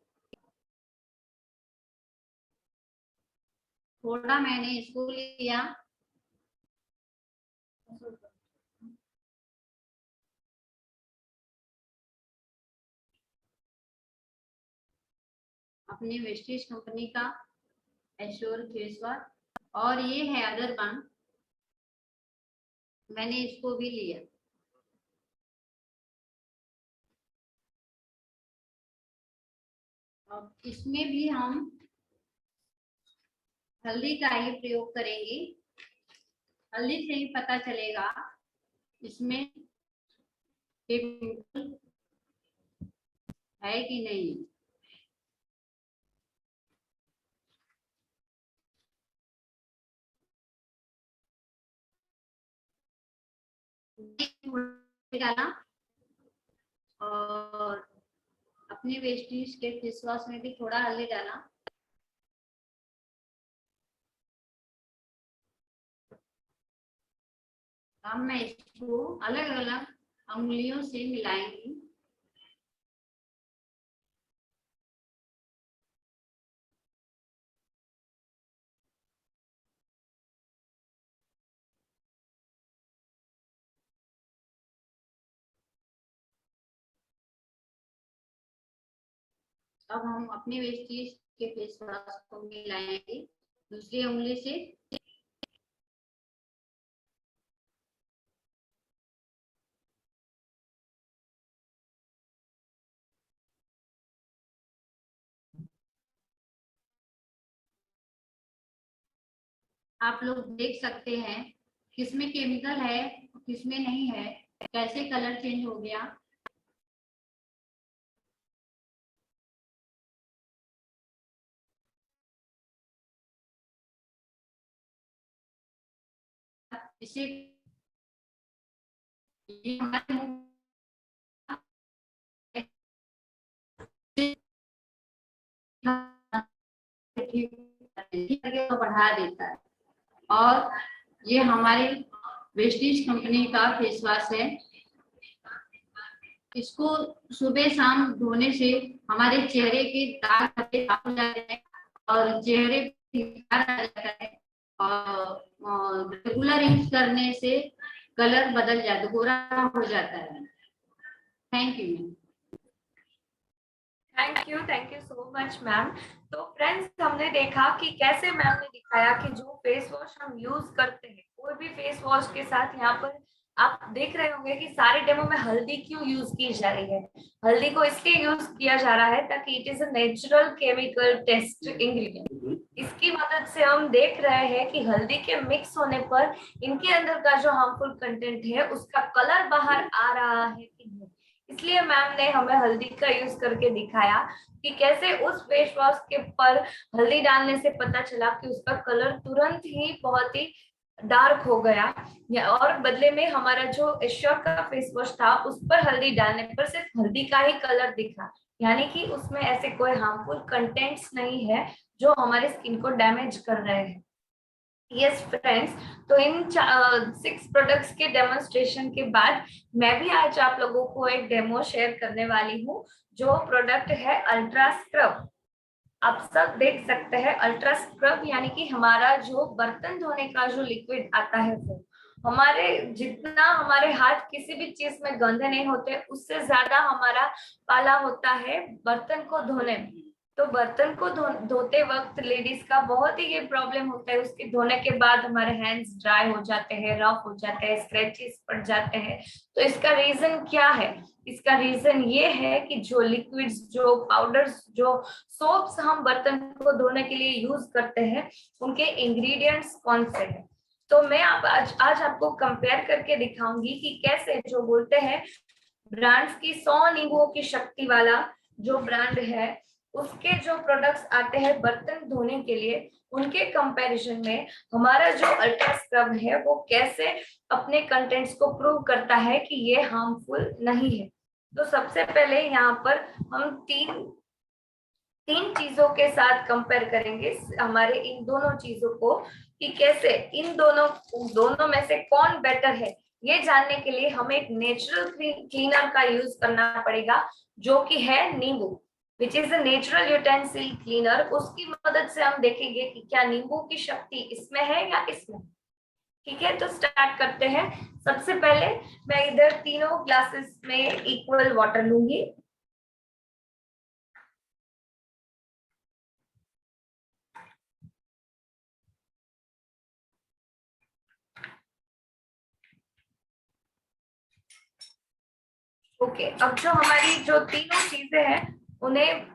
थोड़ा मैंने इसको लिया, अपनी वेस्टीज कंपनी का एश्योर फेस वॉश, और ये है अदर ब्रांड, मैंने इसको भी लिया। अब इसमें भी हम हल्दी का ही प्रयोग करेंगे। हल्दी से ही पता चलेगा इसमें केमिकल है कि नहीं। डाला और अपने वेस्टेज के फेस वॉश में भी थोड़ा हल्दी डाला। अब मैं इसको अलग अलग उंगलियों से मिलाएंगी। अब हम अपने वेस्टेज के फेस वॉश को मिलाएंगे दूसरी उंगली से। आप लोग देख सकते हैं किसमें केमिकल है किसमें नहीं है, कैसे कलर चेंज हो गया। इसे ये हमारे मुंह को बढ़ा देता है। और ये हमारे वेस्टीज कंपनी का फेस वॉश है। इसको सुबह शाम धोने से हमारे चेहरे के दाग धब्बे साफ हो जाते हैं और चेहरे पे निखार आ जाता है। और रेगुलर यूज करने से कलर बदल जाता है, गोरा हो जाता है। Thank you. Thank you so much ma'am. तो फ्रेंड्स, हमने देखा कि कैसे मैम ने दिखाया कि जो फेस वॉश हम यूज करते हैं, कोई भी फेस वॉश के साथ यहाँ पर आप देख रहे होंगे कि सारे डेमो में हल्दी क्यों यूज की जा रही है। हल्दी को इसलिए यूज किया जा रहा है ताकि it is a natural chemical test ingredient. इसकी मदद से हम देख रहे हैं कि हल्दी के मिक्स होने पर इनके अंदर का जो हार्मफुल कंटेंट है उसका कलर बाहर आ रहा है कि नहीं। इसलिए मैम ने हमें हल्दी का यूज करके दिखाया कि कैसे उस फेस वॉश के पर हल्दी डालने से पता चला कि उसका कलर तुरंत ही बहुत ही डार्क हो गया। और बदले में हमारा जो एश्योर का फेस वॉश था उस पर हल्दी डालने पर सिर्फ हल्दी का ही कलर दिखा, यानी कि उसमें ऐसे कोई हार्मफुल कंटेंट्स नहीं है जो हमारे स्किन को डैमेज कर रहे हैं। यस फ्रेंड्स, तो इन 6 प्रोडक्ट्स के डेमोन्स्ट्रेशन के बाद मैं भी आज आप लोगों को एक डेमो शेयर करने वाली हूँ। जो प्रोडक्ट है अल्ट्रा स्क्रब। आप सब देख सकते हैं अल्ट्रा स्क्रब यानी कि हमारा जो बर्तन धोने का जो लिक्विड आता है वो हमारे जितना हमारे हाथ किसी भी चीज में गंदे नहीं होते उससे ज्यादा हमारा पाला होता है बर्तन को धोने में। तो बर्तन को धोते वक्त लेडीज का बहुत ही ये प्रॉब्लम होता है, उसके धोने के बाद हमारे हैंड्स ड्राई हो जाते हैं, रफ हो जाते हैं, स्क्रैचेस पड़ जाते हैं। तो इसका रीजन क्या है? इसका रीजन ये है कि जो लिक्विड्स, जो पाउडर्स, जो सोप्स हम बर्तन को धोने के लिए यूज करते हैं उनके इंग्रेडिएंट्स कौन से हैं। तो मैं आज आपको कंपेयर करके दिखाऊंगी कि कैसे जो बोलते हैं ब्रांड्स की 100 नींबुओं की शक्ति वाला जो ब्रांड है उसके जो प्रोडक्ट्स आते हैं बर्तन धोने के लिए उनके कंपैरिजन में हमारा जो अल्ट्रा स्क्रब है वो कैसे अपने कंटेंट्स को प्रूव करता है कि ये हार्मफुल नहीं है। तो सबसे पहले यहाँ पर हम तीन चीजों के साथ कंपेयर करेंगे हमारे इन दोनों चीजों को कि कैसे इन दोनों में से कौन बेटर है। ये जानने के लिए हमें एक नेचुरल क्लीनर का यूज करना पड़ेगा जो कि है नींबू, which is a natural utensil cleaner. उसकी मदद से हम देखेंगे कि क्या नींबू की शक्ति इसमें है या इसमें। ठीक है, तो स्टार्ट करते हैं। सबसे पहले मैं इधर तीनों ग्लासेस में इक्वल वाटर लूंगी। ओके, अब जो हमारी जो तीनों चीजें हैं उन्हें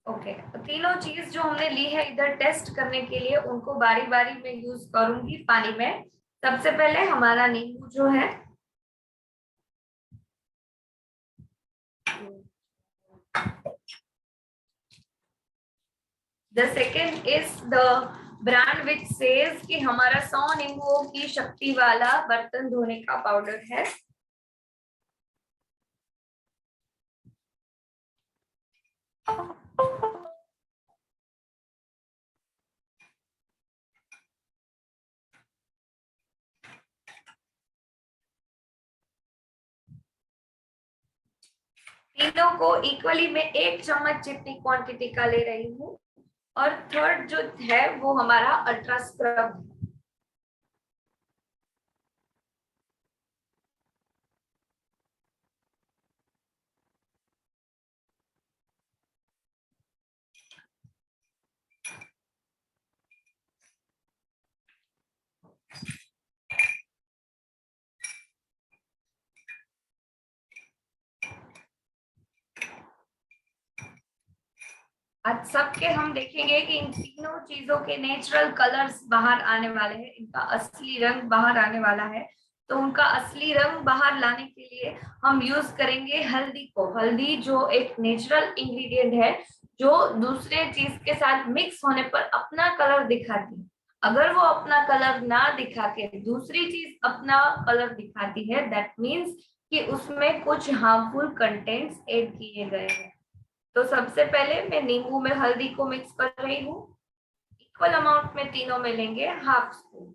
ओके, तीनों चीज जो हमने ली है इधर टेस्ट करने के लिए, उनको बारी बारी में यूज करूंगी पानी में। सबसे पहले हमारा नींबू जो है, the second is the brand which says कि हमारा 100 नींबुओं की शक्ति वाला बर्तन धोने का पाउडर है। तीनों को इक्वली में 1 चम्मच जितनी क्वांटिटी का ले रही हूँ। और थर्ड जो है वो हमारा अल्ट्रा स्क्रब है। आज सबके हम देखेंगे कि इन तीनों चीजों के नेचुरल कलर्स बाहर आने वाले हैं, इनका असली रंग बाहर आने वाला है। तो उनका असली रंग बाहर लाने के लिए हम यूज करेंगे हल्दी को। हल्दी जो एक नेचुरल इंग्रेडिएंट है, जो दूसरे चीज के साथ मिक्स होने पर अपना कलर दिखाती है। अगर वो अपना कलर ना दिखा के दूसरी चीज अपना कलर दिखाती है, दैट मीन्स कि उसमें कुछ हार्मफुल कंटेंट्स ऐड किए गए हैं। तो सबसे पहले मैं नींबू में हल्दी को मिक्स कर रही हूँ। इक्वल अमाउंट में तीनों में लेंगे हाफ स्पून।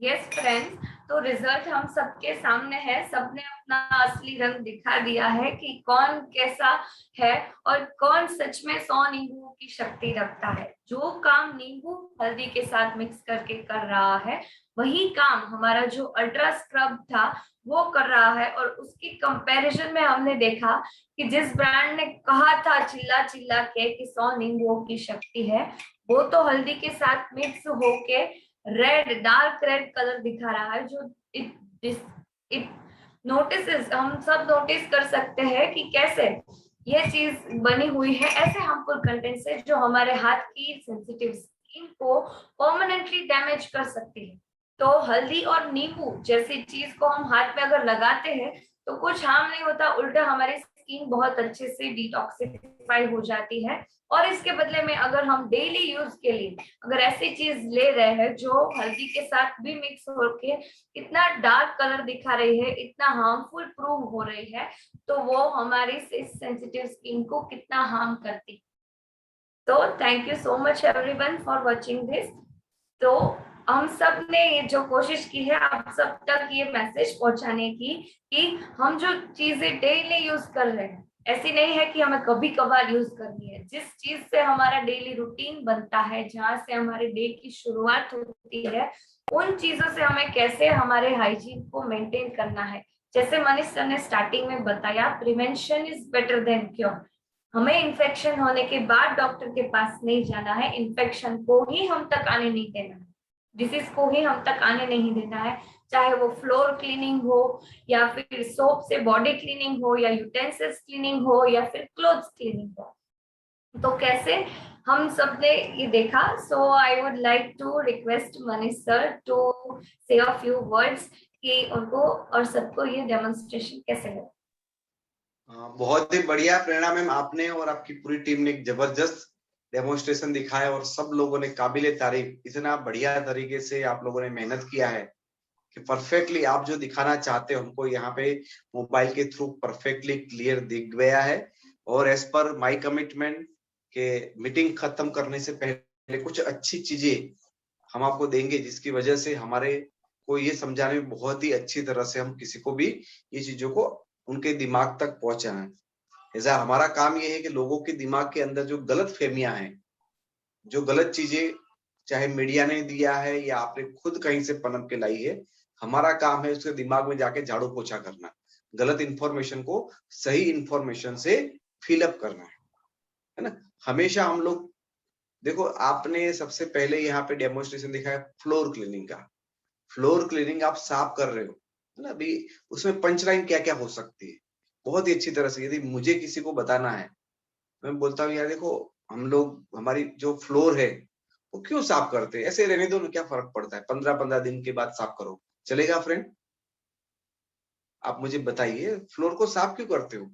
यस फ्रेंड्स, तो रिजल्ट हम सबके सामने है। सबने अपना असली रंग दिखा दिया है कि कौन कैसा है और कौन सच में 100 नींबुओं की शक्ति रखता है। जो काम नींबू हल्दी के साथ मिक्स करके कर रहा है, वही काम हमारा जो अल्ट्रा स्क्रब था वो कर रहा है। और उसकी कंपैरिजन में हमने देखा कि जिस ब्रांड ने कहा था चिल्ला चिल्ला के कि 100 नींबुओं की शक्ति है, वो तो हल्दी के साथ मिक्स होके रेड, डार्क रेड कलर दिखा रहा है। जो इट नोटिस, हम सब नोटिस कर सकते हैं कि कैसे ये चीज बनी हुई है ऐसे हार्मफुल कंटेंट से, जो हमारे हाथ की सेंसिटिव स्किन को परमानेंटली डैमेज कर सकती है। तो हल्दी और नींबू जैसी चीज को हम हाथ में अगर लगाते हैं तो कुछ हार्म नहीं होता, उल्टा हमारी स्किन बहुत अच्छे से डिटॉक्सिफाई हो जाती है। और इसके बदले में अगर हम डेली यूज के लिए अगर ऐसी चीज ले रहे हैं जो हल्दी के साथ भी मिक्स होके इतना डार्क कलर दिखा रही है, इतना हार्मफुल प्रूव हो रही है, तो वो हमारी सेंसिटिव स्किन को कितना हार्म करती है। तो thank you so much everyone for watching this. तो हम सब ने ये जो कोशिश की है आप सब तक ये मैसेज पहुंचाने की कि हम जो चीजें डेली यूज कर रहे हैं, ऐसी नहीं है कि हमें कभी कभार यूज करनी है। जिस चीज से हमारा डेली रूटीन बनता है, जहां से हमारे डे की शुरुआत होती है, उन चीजों से हमें कैसे हमारे हाइजीन को मेंटेन करना है। जैसे मनीष सर ने स्टार्टिंग में बताया, prevention is better than cure. हमें इन्फेक्शन होने के बाद डॉक्टर के पास नहीं जाना है, इन्फेक्शन को ही हम तक आने नहीं देना है, डिसीज को ही हम तक आने नहीं देना है। चाहे वो फ्लोर क्लीनिंग हो या फिर सोप से बॉडी क्लीनिंग हो या यूटेंसिल्स क्लीनिंग हो या फिर क्लोथ्स क्लीनिंग हो। तो कैसे हम सब ने ये देखा। So I would like to request Manish sir to say a few words कि उनको और सबको ये डेमोन्स्ट्रेशन कैसे लगा। बहुत ही बढ़िया प्रेरणा मैम, आपने और आपकी पूरी टीम ने एक जबरदस्त डेमोन्स्ट्रेशन दिखाया और सब लोगों ने काबिले तारीफ, इतना बढ़िया तरीके से आप लोगों ने मेहनत किया है कि परफेक्टली आप जो दिखाना चाहते हो हमको यहाँ पे मोबाइल के थ्रू परफेक्टली क्लियर दिख गया है। और एज पर माय कमिटमेंट के मीटिंग खत्म करने से पहले कुछ अच्छी चीजें हम आपको देंगे, जिसकी वजह से हमारे को ये समझाने में बहुत ही अच्छी तरह से हम किसी को भी ये चीजों को उनके दिमाग तक पहुंचाएं। ऐसा हमारा काम ये है कि लोगों के दिमाग के अंदर जो गलत फहमियां हैं, जो गलत चीजें चाहे मीडिया ने दिया है या आपने खुद कहीं से पनप के लाई है, हमारा काम है उसके दिमाग में जाके झाड़ू पोछा करना, गलत इंफॉर्मेशन को सही इंफॉर्मेशन से फिलअप करना है ना। हमेशा हम लोग देखो, आपने सबसे पहले यहाँ पे डेमोन्स्ट्रेशन दिखा है फ्लोर क्लीनिंग का। फ्लोर क्लीनिंग आप साफ कर रहे हो है ना, अभी उसमें पंचलाइन क्या क्या हो सकती है बहुत ही अच्छी तरह से। यदि मुझे किसी को बताना है, मैं बोलता हूँ यार देखो, हम लोग हमारी जो फ्लोर है वो क्यों साफ करते हैं, ऐसे रहने दो, क्या फर्क पड़ता है, 15-15 दिन के बाद साफ करो, चलेगा फ्रेंड? आप मुझे बताइए, फ्लोर को साफ क्यों करते हो?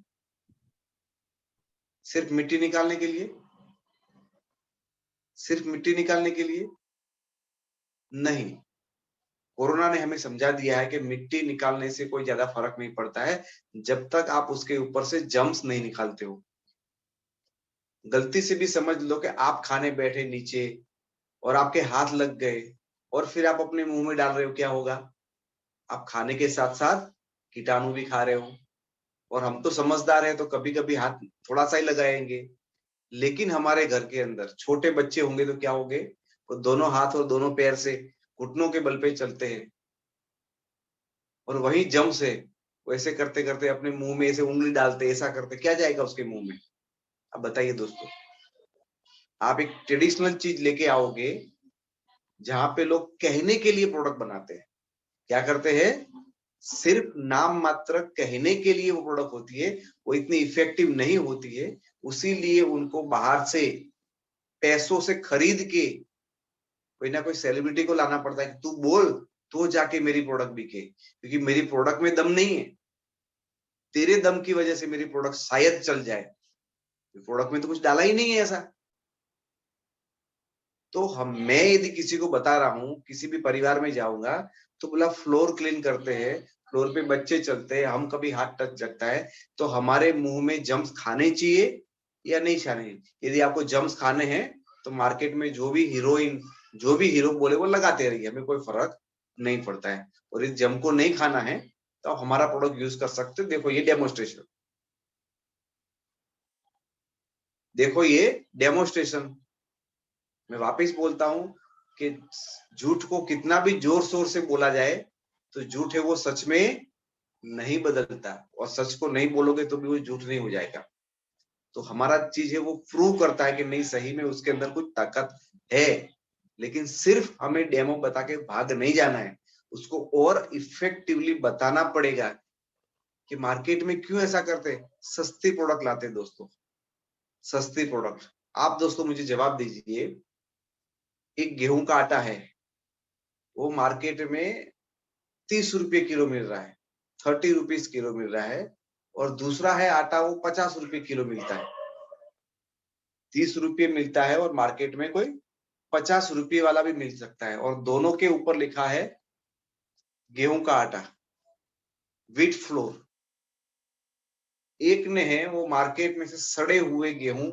सिर्फ मिट्टी निकालने के लिए? सिर्फ मिट्टी निकालने के लिए नहीं। कोरोना ने हमें समझा दिया है कि मिट्टी निकालने से कोई ज्यादा फर्क नहीं पड़ता है जब तक आप उसके ऊपर से जम्स नहीं निकालते हो। गलती से भी समझ लो कि आप खाने बैठे नीचे और आपके हाथ लग गए और फिर आप अपने मुंह में डाल रहे हो, क्या होगा? आप खाने के साथ साथ कीटाणु भी खा रहे हो। और हम तो समझदार हैं तो कभी कभी हाथ थोड़ा सा ही लगाएंगे, लेकिन हमारे घर के अंदर छोटे बच्चे होंगे तो क्या होंगे, वो दोनों हाथ और दोनों पैर से घुटनों के बल पे चलते हैं और वही जम से वैसे करते करते अपने मुंह में ऐसे उंगली डालते, ऐसा करते, क्या जाएगा उसके मुंह में? अब बताइए दोस्तों, आप एक ट्रेडिशनल चीज लेके आओगे जहां पे लोग कहने के लिए प्रोडक्ट बनाते हैं, क्या करते हैं, सिर्फ नाम मात्र कहने के लिए वो प्रोडक्ट होती है, वो इतनी इफेक्टिव नहीं होती है, उसीलिए उनको बाहर से पैसों से खरीद के कोई ना कोई सेलिब्रिटी को लाना पड़ता है कि तू बोल तो जाके मेरी प्रोडक्ट बिके, क्योंकि मेरी प्रोडक्ट में दम नहीं है, तेरे दम की वजह से मेरी प्रोडक्ट शायद चल जाए, प्रोडक्ट में तो कुछ डाला ही नहीं है ऐसा। तो मैं यदि किसी को बता रहा हूँ, किसी भी परिवार में जाऊंगा तो बोला फ्लोर क्लीन करते हैं, फ्लोर पे बच्चे चलते हैं, हम कभी हाथ टच लगता है तो हमारे मुंह में जम्स खाने चाहिए या नहीं खाने? यदि आपको जम्स खाने हैं तो मार्केट में जो भी हीरो बोले वो लगाते रहिए, हमें कोई फर्क नहीं पड़ता है। और इस जम को नहीं खाना है तो आप हमारा प्रोडक्ट यूज कर सकते हो। देखो ये डेमोन्स्ट्रेशन, देखो ये डेमोन्स्ट्रेशन। मैं वापस बोलता हूं कि झूठ को कितना भी जोर शोर से बोला जाए तो झूठ है वो सच में नहीं बदलता, और सच को नहीं बोलोगे तो भी वो झूठ नहीं हो जाएगा। तो हमारा चीज है वो प्रूव करता है कि नहीं, सही में उसके अंदर कुछ ताकत है, लेकिन सिर्फ हमें डेमो बता के भाग नहीं जाना है, उसको और इफेक्टिवली बताना पड़ेगा कि मार्केट में क्यों ऐसा करते, सस्ती प्रोडक्ट लाते दोस्तों, सस्ती प्रोडक्ट। आप दोस्तों मुझे जवाब दीजिए, एक गेहूं का आटा है वो मार्केट में 30 रुपये किलो मिल रहा है, 30 रुपीज किलो मिल रहा है, और दूसरा है आटा वो 50 रुपये किलो मिलता है। 30 रुपये मिलता है और मार्केट में कोई 50 रुपये वाला भी मिल सकता है, और दोनों के ऊपर लिखा है गेहूं का आटा, व्हीट फ्लोर। एक ने है वो मार्केट में से सड़े हुए गेहूं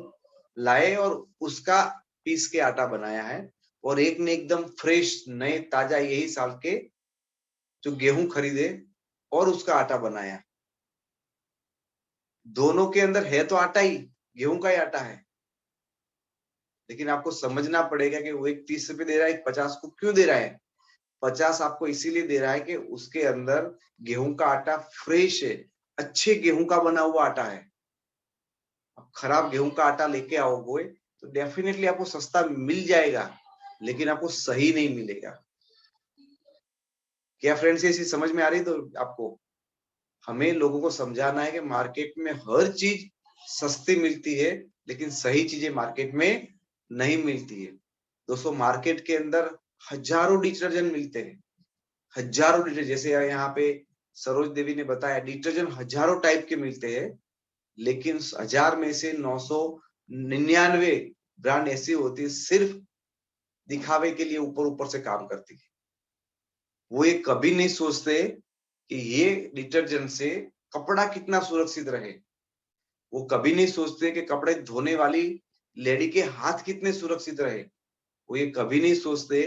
लाए और उसका पीस के आटा बनाया है, और एक ने एकदम फ्रेश नए ताजा यही साल के जो गेहूं खरीदे और उसका आटा बनाया। दोनों के अंदर है तो आटा ही, गेहूं का ही आटा है, लेकिन आपको समझना पड़ेगा कि वो एक 30 रुपये दे रहा है, एक 50 को क्यों दे रहा है। 50 आपको इसीलिए दे रहा है कि उसके अंदर गेहूं का आटा फ्रेश है, अच्छे गेहूं का बना हुआ आटा है। अब खराब गेहूं का आटा लेके आओगे तो डेफिनेटली आपको सस्ता मिल जाएगा, लेकिन आपको सही नहीं मिलेगा। क्या फ्रेंड्स, ये चीज समझ में आ रही? तो आपको हमें लोगों को समझाना है कि मार्केट में हर चीज सस्ती मिलती है, लेकिन सही चीजें मार्केट में नहीं मिलती है। दोस्तों मार्केट के अंदर हजारों डिटर्जेंट मिलते हैं, हजारों डिटर्जेंट, जैसे यहाँ पे सरोज देवी ने बताया डिटर्जेंट हजारों टाइप के मिलते हैं, लेकिन 1000 में से 999 ब्रांड ऐसी होती है सिर्फ दिखावे के लिए ऊपर ऊपर से काम करती है। वो ये कभी नहीं सोचते कि ये डिटर्जेंट से कपड़ा कितना सुरक्षित रहे, वो कभी नहीं सोचते कि कपड़े धोने वाली लेडी के हाथ कितने सुरक्षित रहे, वो ये कभी नहीं सोचते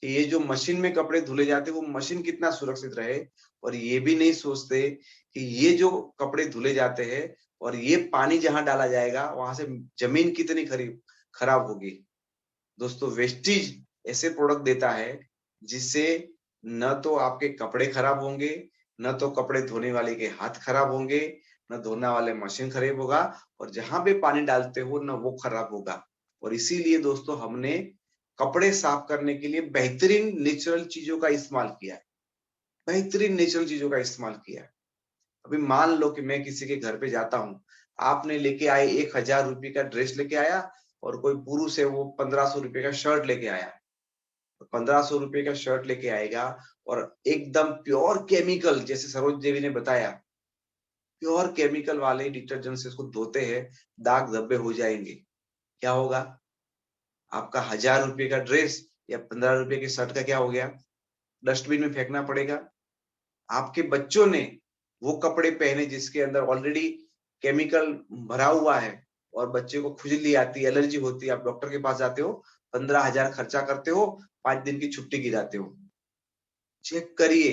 कि ये जो मशीन में कपड़े धुले जाते वो मशीन कितना सुरक्षित रहे, और ये भी नहीं सोचते कि ये जो कपड़े धुले जाते हैं और ये पानी जहां डाला जाएगा वहां से जमीन कितनी खराब होगी। दोस्तों वेस्टेज ऐसे प्रोडक्ट देता है जिससे न तो आपके कपड़े खराब होंगे, न तो कपड़े धोने वाले के हाथ खराब होंगे, न धोने वाले मशीन खराब होगा, और जहां पे पानी डालते हो न वो खराब होगा। और इसीलिए दोस्तों हमने कपड़े साफ करने के लिए बेहतरीन नेचुरल चीजों का इस्तेमाल किया है, बेहतरीन नेचुरल चीजों का इस्तेमाल किया है। अभी मान लो कि मैं किसी के घर पे जाता हूँ, आपने लेके आए 1000 रुपये का ड्रेस लेके आया, और कोई पुरुष है वो 1500 रुपये का शर्ट लेके आया। 1500 रुपये का शर्ट लेके आएगा और एकदम प्योर केमिकल, जैसे सरोज देवी ने बताया, प्योर केमिकल वाले डिटर्जेंट से उसको धोते हैं, दाग धब्बे हो जाएंगे। क्या होगा? आपका 1000 रुपये का ड्रेस या 15 रुपये के शर्ट का क्या हो गया? डस्टबिन में फेंकना पड़ेगा। आपके बच्चों ने वो कपड़े पहने जिसके अंदर ऑलरेडी केमिकल भरा हुआ है, और बच्चे को खुजली आती है, एलर्जी होती है, आप डॉक्टर के पास जाते हो, 15,000 खर्चा करते हो, 5 दिन की छुट्टी गिराते हो। चेक करिए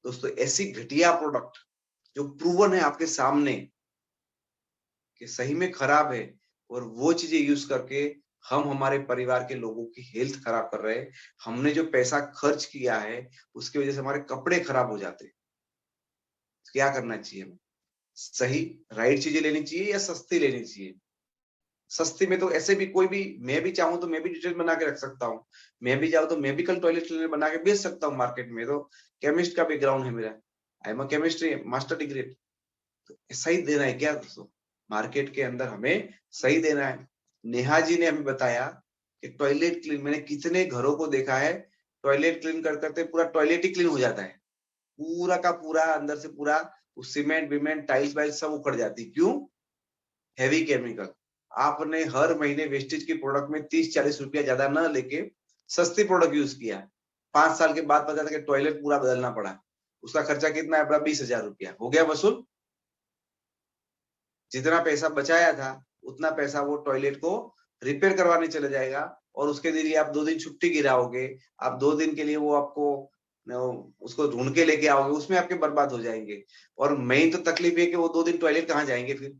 दोस्तों, ऐसी घटिया प्रोडक्ट जो प्रूवन है आपके सामने कि सही में खराब है, और वो चीजें यूज करके हम हमारे परिवार के लोगों की हेल्थ खराब कर रहे हैं। हमने जो पैसा खर्च किया है उसकी वजह से हमारे कपड़े खराब हो जाते हैं। क्या करना चाहिए हमें? सही राइट चीजें लेनी चाहिए या सस्ती लेनी चाहिए? सस्ती में तो ऐसे भी कोई भी, मैं भी चाहूं तो मैं भी डिटेल बना के रख सकता हूँ, मैं भी चाहूँ तो मैं भी कल टॉयलेट क्लीनर बना के बेच सकता हूँ मार्केट में। तो केमिस्ट का बैकग्राउंड है मेरा, I am a chemistry master degree. तो सही देना है क्या दोस्तों? मार्केट के अंदर हमें सही देना है। नेहा जी ने हमें बताया कि टॉयलेट क्लीन, मैंने कितने घरों को देखा है, टॉयलेट क्लीन करते पूरा टॉयलेट ही क्लीन हो जाता है, पूरा का पूरा अंदर से पूरा सीमेंट विमेंट टाइल्स वाइल्स सब उखड़ जाती। क्यों? Heavy chemical. आपने हर महीने वेस्टेज की प्रोडक्ट में 30-40 रुपया ज्यादा न लेके सस्ती प्रोडक्ट यूज किया, 5 साल के बाद पता था कि टॉयलेट पूरा बदलना पड़ा। उसका खर्चा कितना है? 20,000 रुपया हो गया वसूल। जितना पैसा बचाया था उतना पैसा वो टॉयलेट को रिपेयर करवाने चले जाएगा, और उसके लिए आप 2 दिन छुट्टी गिराओगे, आप 2 दिन के लिए वो आपको उसको ढूंढ के लेके आओगे, उसमें आपके बर्बाद हो जाएंगे। और मेन तो तकलीफ है कि वो 2 दिन टॉयलेट कहाँ जाएंगे? फिर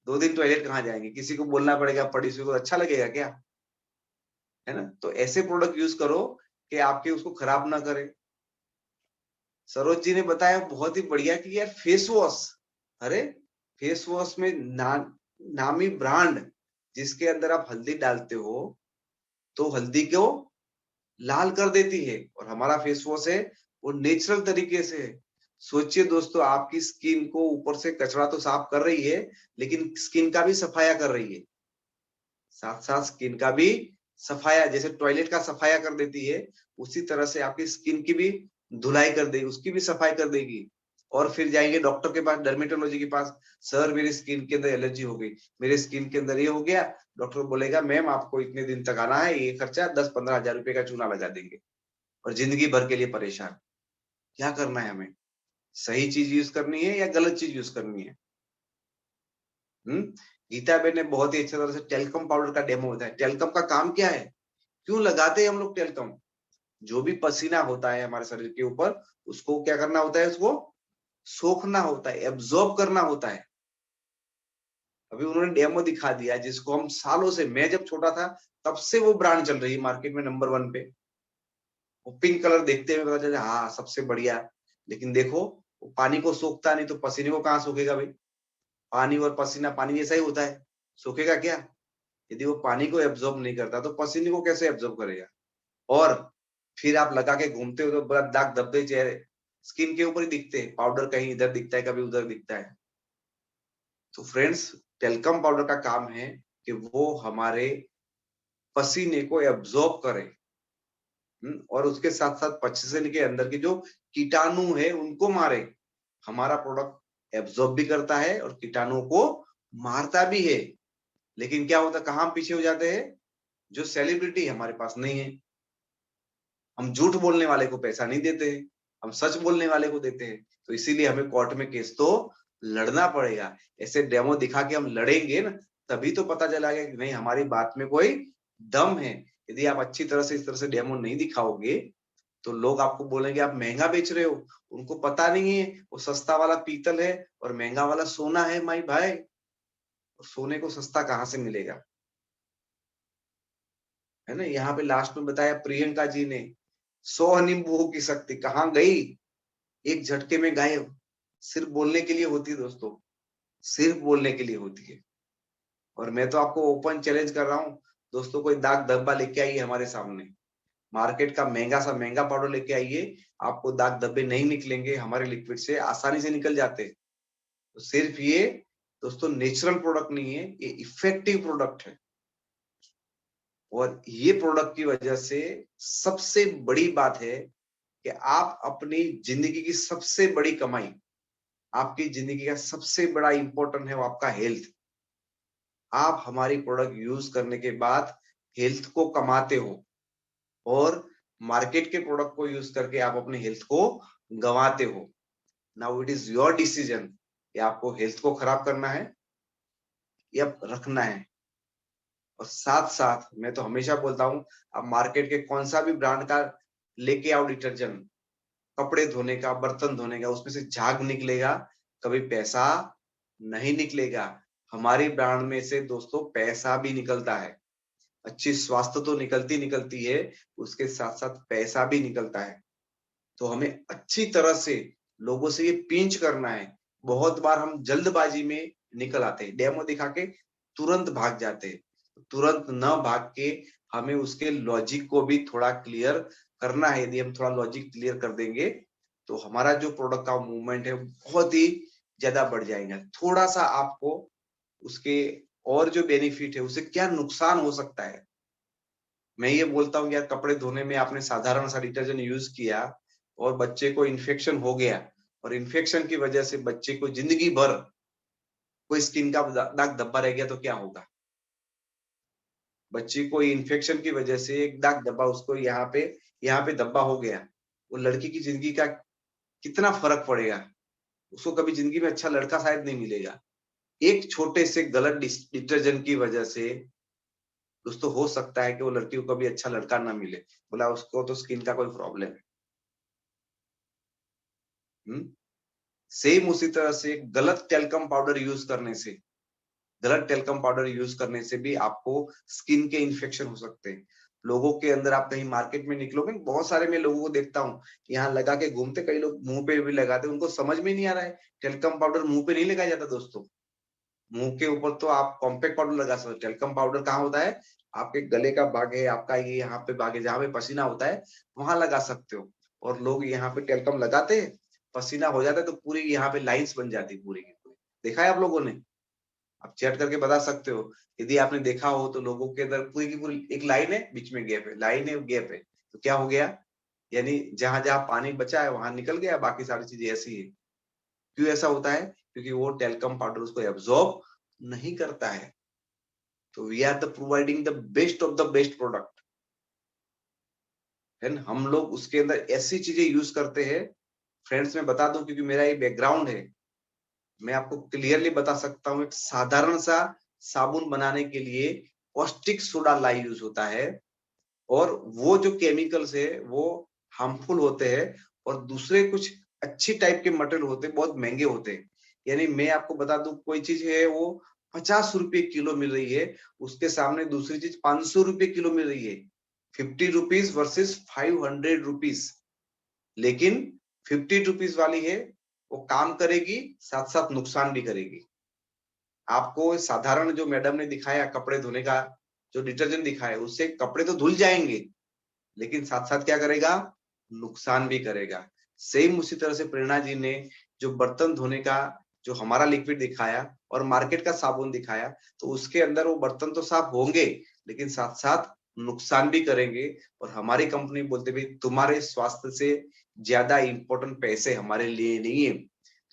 2 दिन टॉयलेट कहाँ जाएंगे? किसी को बोलना पड़ेगा, पड़ोसी को अच्छा लगेगा क्या? है ना? तो ऐसे प्रोडक्ट यूज करो कि आपके उसको खराब ना करे। सरोज जी ने बताया बहुत ही बढ़िया कि यार फेस वॉश, अरे फेस वॉश में नामी ब्रांड जिसके अंदर आप हल्दी डालते हो तो हल्दी को लाल कर देती है, और हमारा फेस वॉश है वो नेचुरल तरीके से है। सोचिए दोस्तों, आपकी स्किन को ऊपर से कचरा तो साफ कर रही है, लेकिन स्किन का भी सफाया कर रही है, साथ साथ स्किन का भी सफाया, जैसे टॉयलेट का सफाया कर देती है, उसी तरह से आपकी स्किन की भी धुलाई कर देगी, उसकी भी सफाई कर देगी। और फिर जाएंगे डॉक्टर के पास, डर्मेटोलॉजी के पास, सर मेरी स्किन के अंदर एलर्जी हो गई, मेरे स्किन के अंदर ये हो गया। डॉक्टर बोलेगा मैम आपको इतने दिन तक आना है, ये खर्चा 10-15 हजार रुपए का चूना लगा देंगे, और जिंदगी भर के लिए परेशान। क्या करना है हमें? सही चीज यूज करनी है या गलत चीज यूज करनी है? गीता बेन ने बहुत ही अच्छी तरह से टेल्कम पाउडर का डेमो बताया। टेल्कम का काम क्या है, क्यों लगाते हैं हम लोग टेल्कम? जो भी पसीना होता है हमारे शरीर के ऊपर, उसको क्या करना होता है? उसको सोखना होता है, एब्जॉर्ब करना होता है। अभी उन्होंने डेमो दिखा दिया जिसको हम सालों से, मैं जब छोटा था तब से वो ब्रांड चल रही है मार्केट में नंबर 1 पे। वो पिंक कलर देखते हुए पता चला हाँ सबसे बढ़िया, लेकिन देखो वो पानी को सोखता नहीं, तो पसीने को कहाँ सोखेगा भाई? पानी और पसीना पानी जैसा ही होता है, सोखेगा क्या? यदि वो पानी को एब्जॉर्ब नहीं करता तो पसीने को कैसे एब्जॉर्ब करेगा? और फिर आप लगा के घूमते हो तो बड़ा दाग धब्बे चेहरे स्किन के ऊपर ही दिखते हैं, पाउडर कहीं इधर दिखता है कभी उधर दिखता है। तो फ्रेंड्स, टेल्कम पाउडर का काम है कि वो हमारे पसीने को एब्जॉर्ब करे, और उसके साथ साथ पसीने के अंदर के जो कीटाणु है उनको मारे। हमारा प्रोडक्ट एब्जॉर्ब भी करता है और कीटाणुओं को मारता भी है। लेकिन क्या होता है, कहाँ हम पीछे हो जाते हैं? जो सेलिब्रिटी हमारे पास नहीं है, हम झूठ बोलने वाले को पैसा नहीं देते हैं, हम सच बोलने वाले को देते हैं। तो इसीलिए हमें कोर्ट में केस तो लड़ना पड़ेगा। ऐसे डेमो दिखा के हम लड़ेंगे ना, तभी तो पता चलेगा कि नहीं हमारी बात में कोई दम है। यदि आप अच्छी तरह से इस तरह से डेमो नहीं दिखाओगे तो लोग आपको बोलेंगे आप महंगा बेच रहे हो। उनको पता नहीं है वो सस्ता वाला पीतल है और महंगा वाला सोना है माई भाई। और सोने को सस्ता कहाँ से मिलेगा? है ना? यहाँ पे लास्ट में बताया प्रियंका जी ने, 100 नींबुओं की शक्ति कहाँ गई, एक झटके में गायब। सिर्फ बोलने के लिए होती है दोस्तों, सिर्फ बोलने के लिए होती है। और मैं तो आपको ओपन चैलेंज कर रहा हूँ दोस्तों, कोई दाग धब्बा लेके आइए हमारे सामने, मार्केट का महंगा सा महंगा पाउडर लेके आइए, आपको दाग धब्बे नहीं निकलेंगे, हमारे लिक्विड से आसानी से निकल जाते हैं। तो सिर्फ ये दोस्तों नेचुरल प्रोडक्ट नहीं है, ये इफेक्टिव प्रोडक्ट है। और ये प्रोडक्ट की वजह से सबसे बड़ी बात है कि आप अपनी जिंदगी की सबसे बड़ी कमाई, आपकी जिंदगी का सबसे बड़ा इंपॉर्टेंट है वो आपका हेल्थ। आप हमारी प्रोडक्ट यूज करने के बाद हेल्थ को कमाते हो, और मार्केट के प्रोडक्ट को यूज करके आप अपने हेल्थ को गंवाते हो। Now it is your decision कि आपको हेल्थ को खराब करना है या रखना है। और साथ साथ मैं तो हमेशा बोलता हूं, आप मार्केट के कौन सा भी ब्रांड का लेके आओ डिटर्जेंट, कपड़े धोने का, बर्तन धोने का, उसमें से झाग निकलेगा, कभी पैसा नहीं निकलेगा। हमारी ब्रांड में से दोस्तों पैसा भी निकलता है, अच्छी स्वास्थ्य तो निकलती है, उसके साथ साथ पैसा भी निकलता है। तो हमें अच्छी तरह से लोगों से ये पिंच करना है। बहुत बार हम जल्दबाजी में निकल आते हैं, डेमो दिखा के तुरंत भाग जाते हैं। तुरंत न भाग के हमें उसके लॉजिक को भी थोड़ा क्लियर करना है। यदि हम थोड़ा लॉजिक क्लियर कर देंगे तो हमारा जो प्रोडक्ट का मूवमेंट है बहुत ही ज्यादा बढ़ जाएगा। थोड़ा सा आपको उसके और जो बेनिफिट है, उसे क्या नुकसान हो सकता है। मैं ये बोलता हूँ यार, कपड़े धोने में आपने साधारण सा डिटर्जेंट यूज किया और बच्चे को इन्फेक्शन हो गया, और इन्फेक्शन की वजह से बच्चे को जिंदगी भर कोई स्किन का दाग धब्बा रह गया तो क्या होगा। बच्चे को इन्फेक्शन की वजह से एक दाग धब्बा, उसको यहाँ पे धब्बा हो गया, वो लड़की की जिंदगी का कितना फर्क पड़ेगा। उसको कभी जिंदगी में अच्छा लड़का शायद नहीं मिलेगा। एक छोटे से गलत डिटर्जेंट की वजह से दोस्तों हो सकता है कि वो लड़की को कभी अच्छा लड़का ना मिले, बोला उसको तो स्किन का कोई प्रॉब्लम है। सेम उसी तरह से गलत टेल्कम पाउडर यूज करने से, गलत टेल्कम पाउडर यूज करने से भी आपको स्किन के इन्फेक्शन हो सकते हैं। लोगों के अंदर, आप कहीं मार्केट में निकलोगे, बहुत सारे मैं लोगों को देखता हूँ यहाँ लगा के घूमते, कई लोग मुंह पे भी लगाते, उनको समझ में नहीं आ रहा है टेल्कम पाउडर मुंह पे नहीं लगाया जाता दोस्तों। मुंह के ऊपर तो आप कॉम्पैक्ट पाउडर लगा सकते हो, टेल्कम पाउडर कहाँ होता है, आपके गले का भाग है, आपका ये यहाँ पे भाग है जहाँ पे पसीना होता है, वहां लगा सकते हो। और लोग यहाँ पे टेल्कम लगाते हैं, पसीना हो जाता है तो पूरी यहाँ पे लाइन्स बन जाती है पूरी की पूरी। देखा है आप लोगों ने? आप चैट करके बता सकते हो यदि आपने देखा हो तो। लोगों के अंदर पूरी की पूरी एक लाइन है, बीच में गैप है, लाइन है गैप है, तो क्या हो गया, यानी जहां जहां पानी बचा है वहां निकल गया, बाकी सारी चीजें ऐसी है। क्यों ऐसा होता है? क्योंकि वो टेल्कम पाउडर उसको एब्जॉर्ब नहीं करता है। तो we are the providing the best of the best product, है। हम लोग उसके अंदर ऐसी चीजें यूज करते हैं। फ्रेंड्स मैं बता दूं, क्योंकि मेरा ये बैकग्राउंड है, मैं आपको क्लियरली बता सकता हूँ। एक साधारण सा साबुन बनाने के लिए कॉस्टिक सोडा लाई यूज होता है, और वो जो केमिकल्स है वो हार्मफुल होते हैं, और दूसरे कुछ अच्छी टाइप के मटेरियल होते हैं, बहुत महंगे होते हैं। यानी मैं आपको बता दूं, कोई चीज है वो 50 रुपए किलो मिल रही है, उसके सामने दूसरी चीज 500 रुपए किलो मिल रही है। 50 रुपीज वर्सेस 500 रुपीज। लेकिन 50 रुपीज वाली है वो काम करेगी, साथ साथ नुकसान भी करेगी। आपको साधारण जो मैडम ने दिखाया कपड़े धोने का जो डिटर्जेंट दिखाया, उससे कपड़े तो धुल जाएंगे, लेकिन साथ साथ क्या करेगा, नुकसान भी करेगा। सेम उसी तरह से प्रेरणा जी ने जो बर्तन धोने का जो हमारा लिक्विड दिखाया और मार्केट का साबुन दिखाया, तो उसके अंदर वो बर्तन तो साफ होंगे, लेकिन साथ साथ नुकसान भी करेंगे। और हमारी कंपनी बोलते भी तुम्हारे स्वास्थ्य से ज्यादा इंपॉर्टेंट पैसे हमारे लिए नहीं है।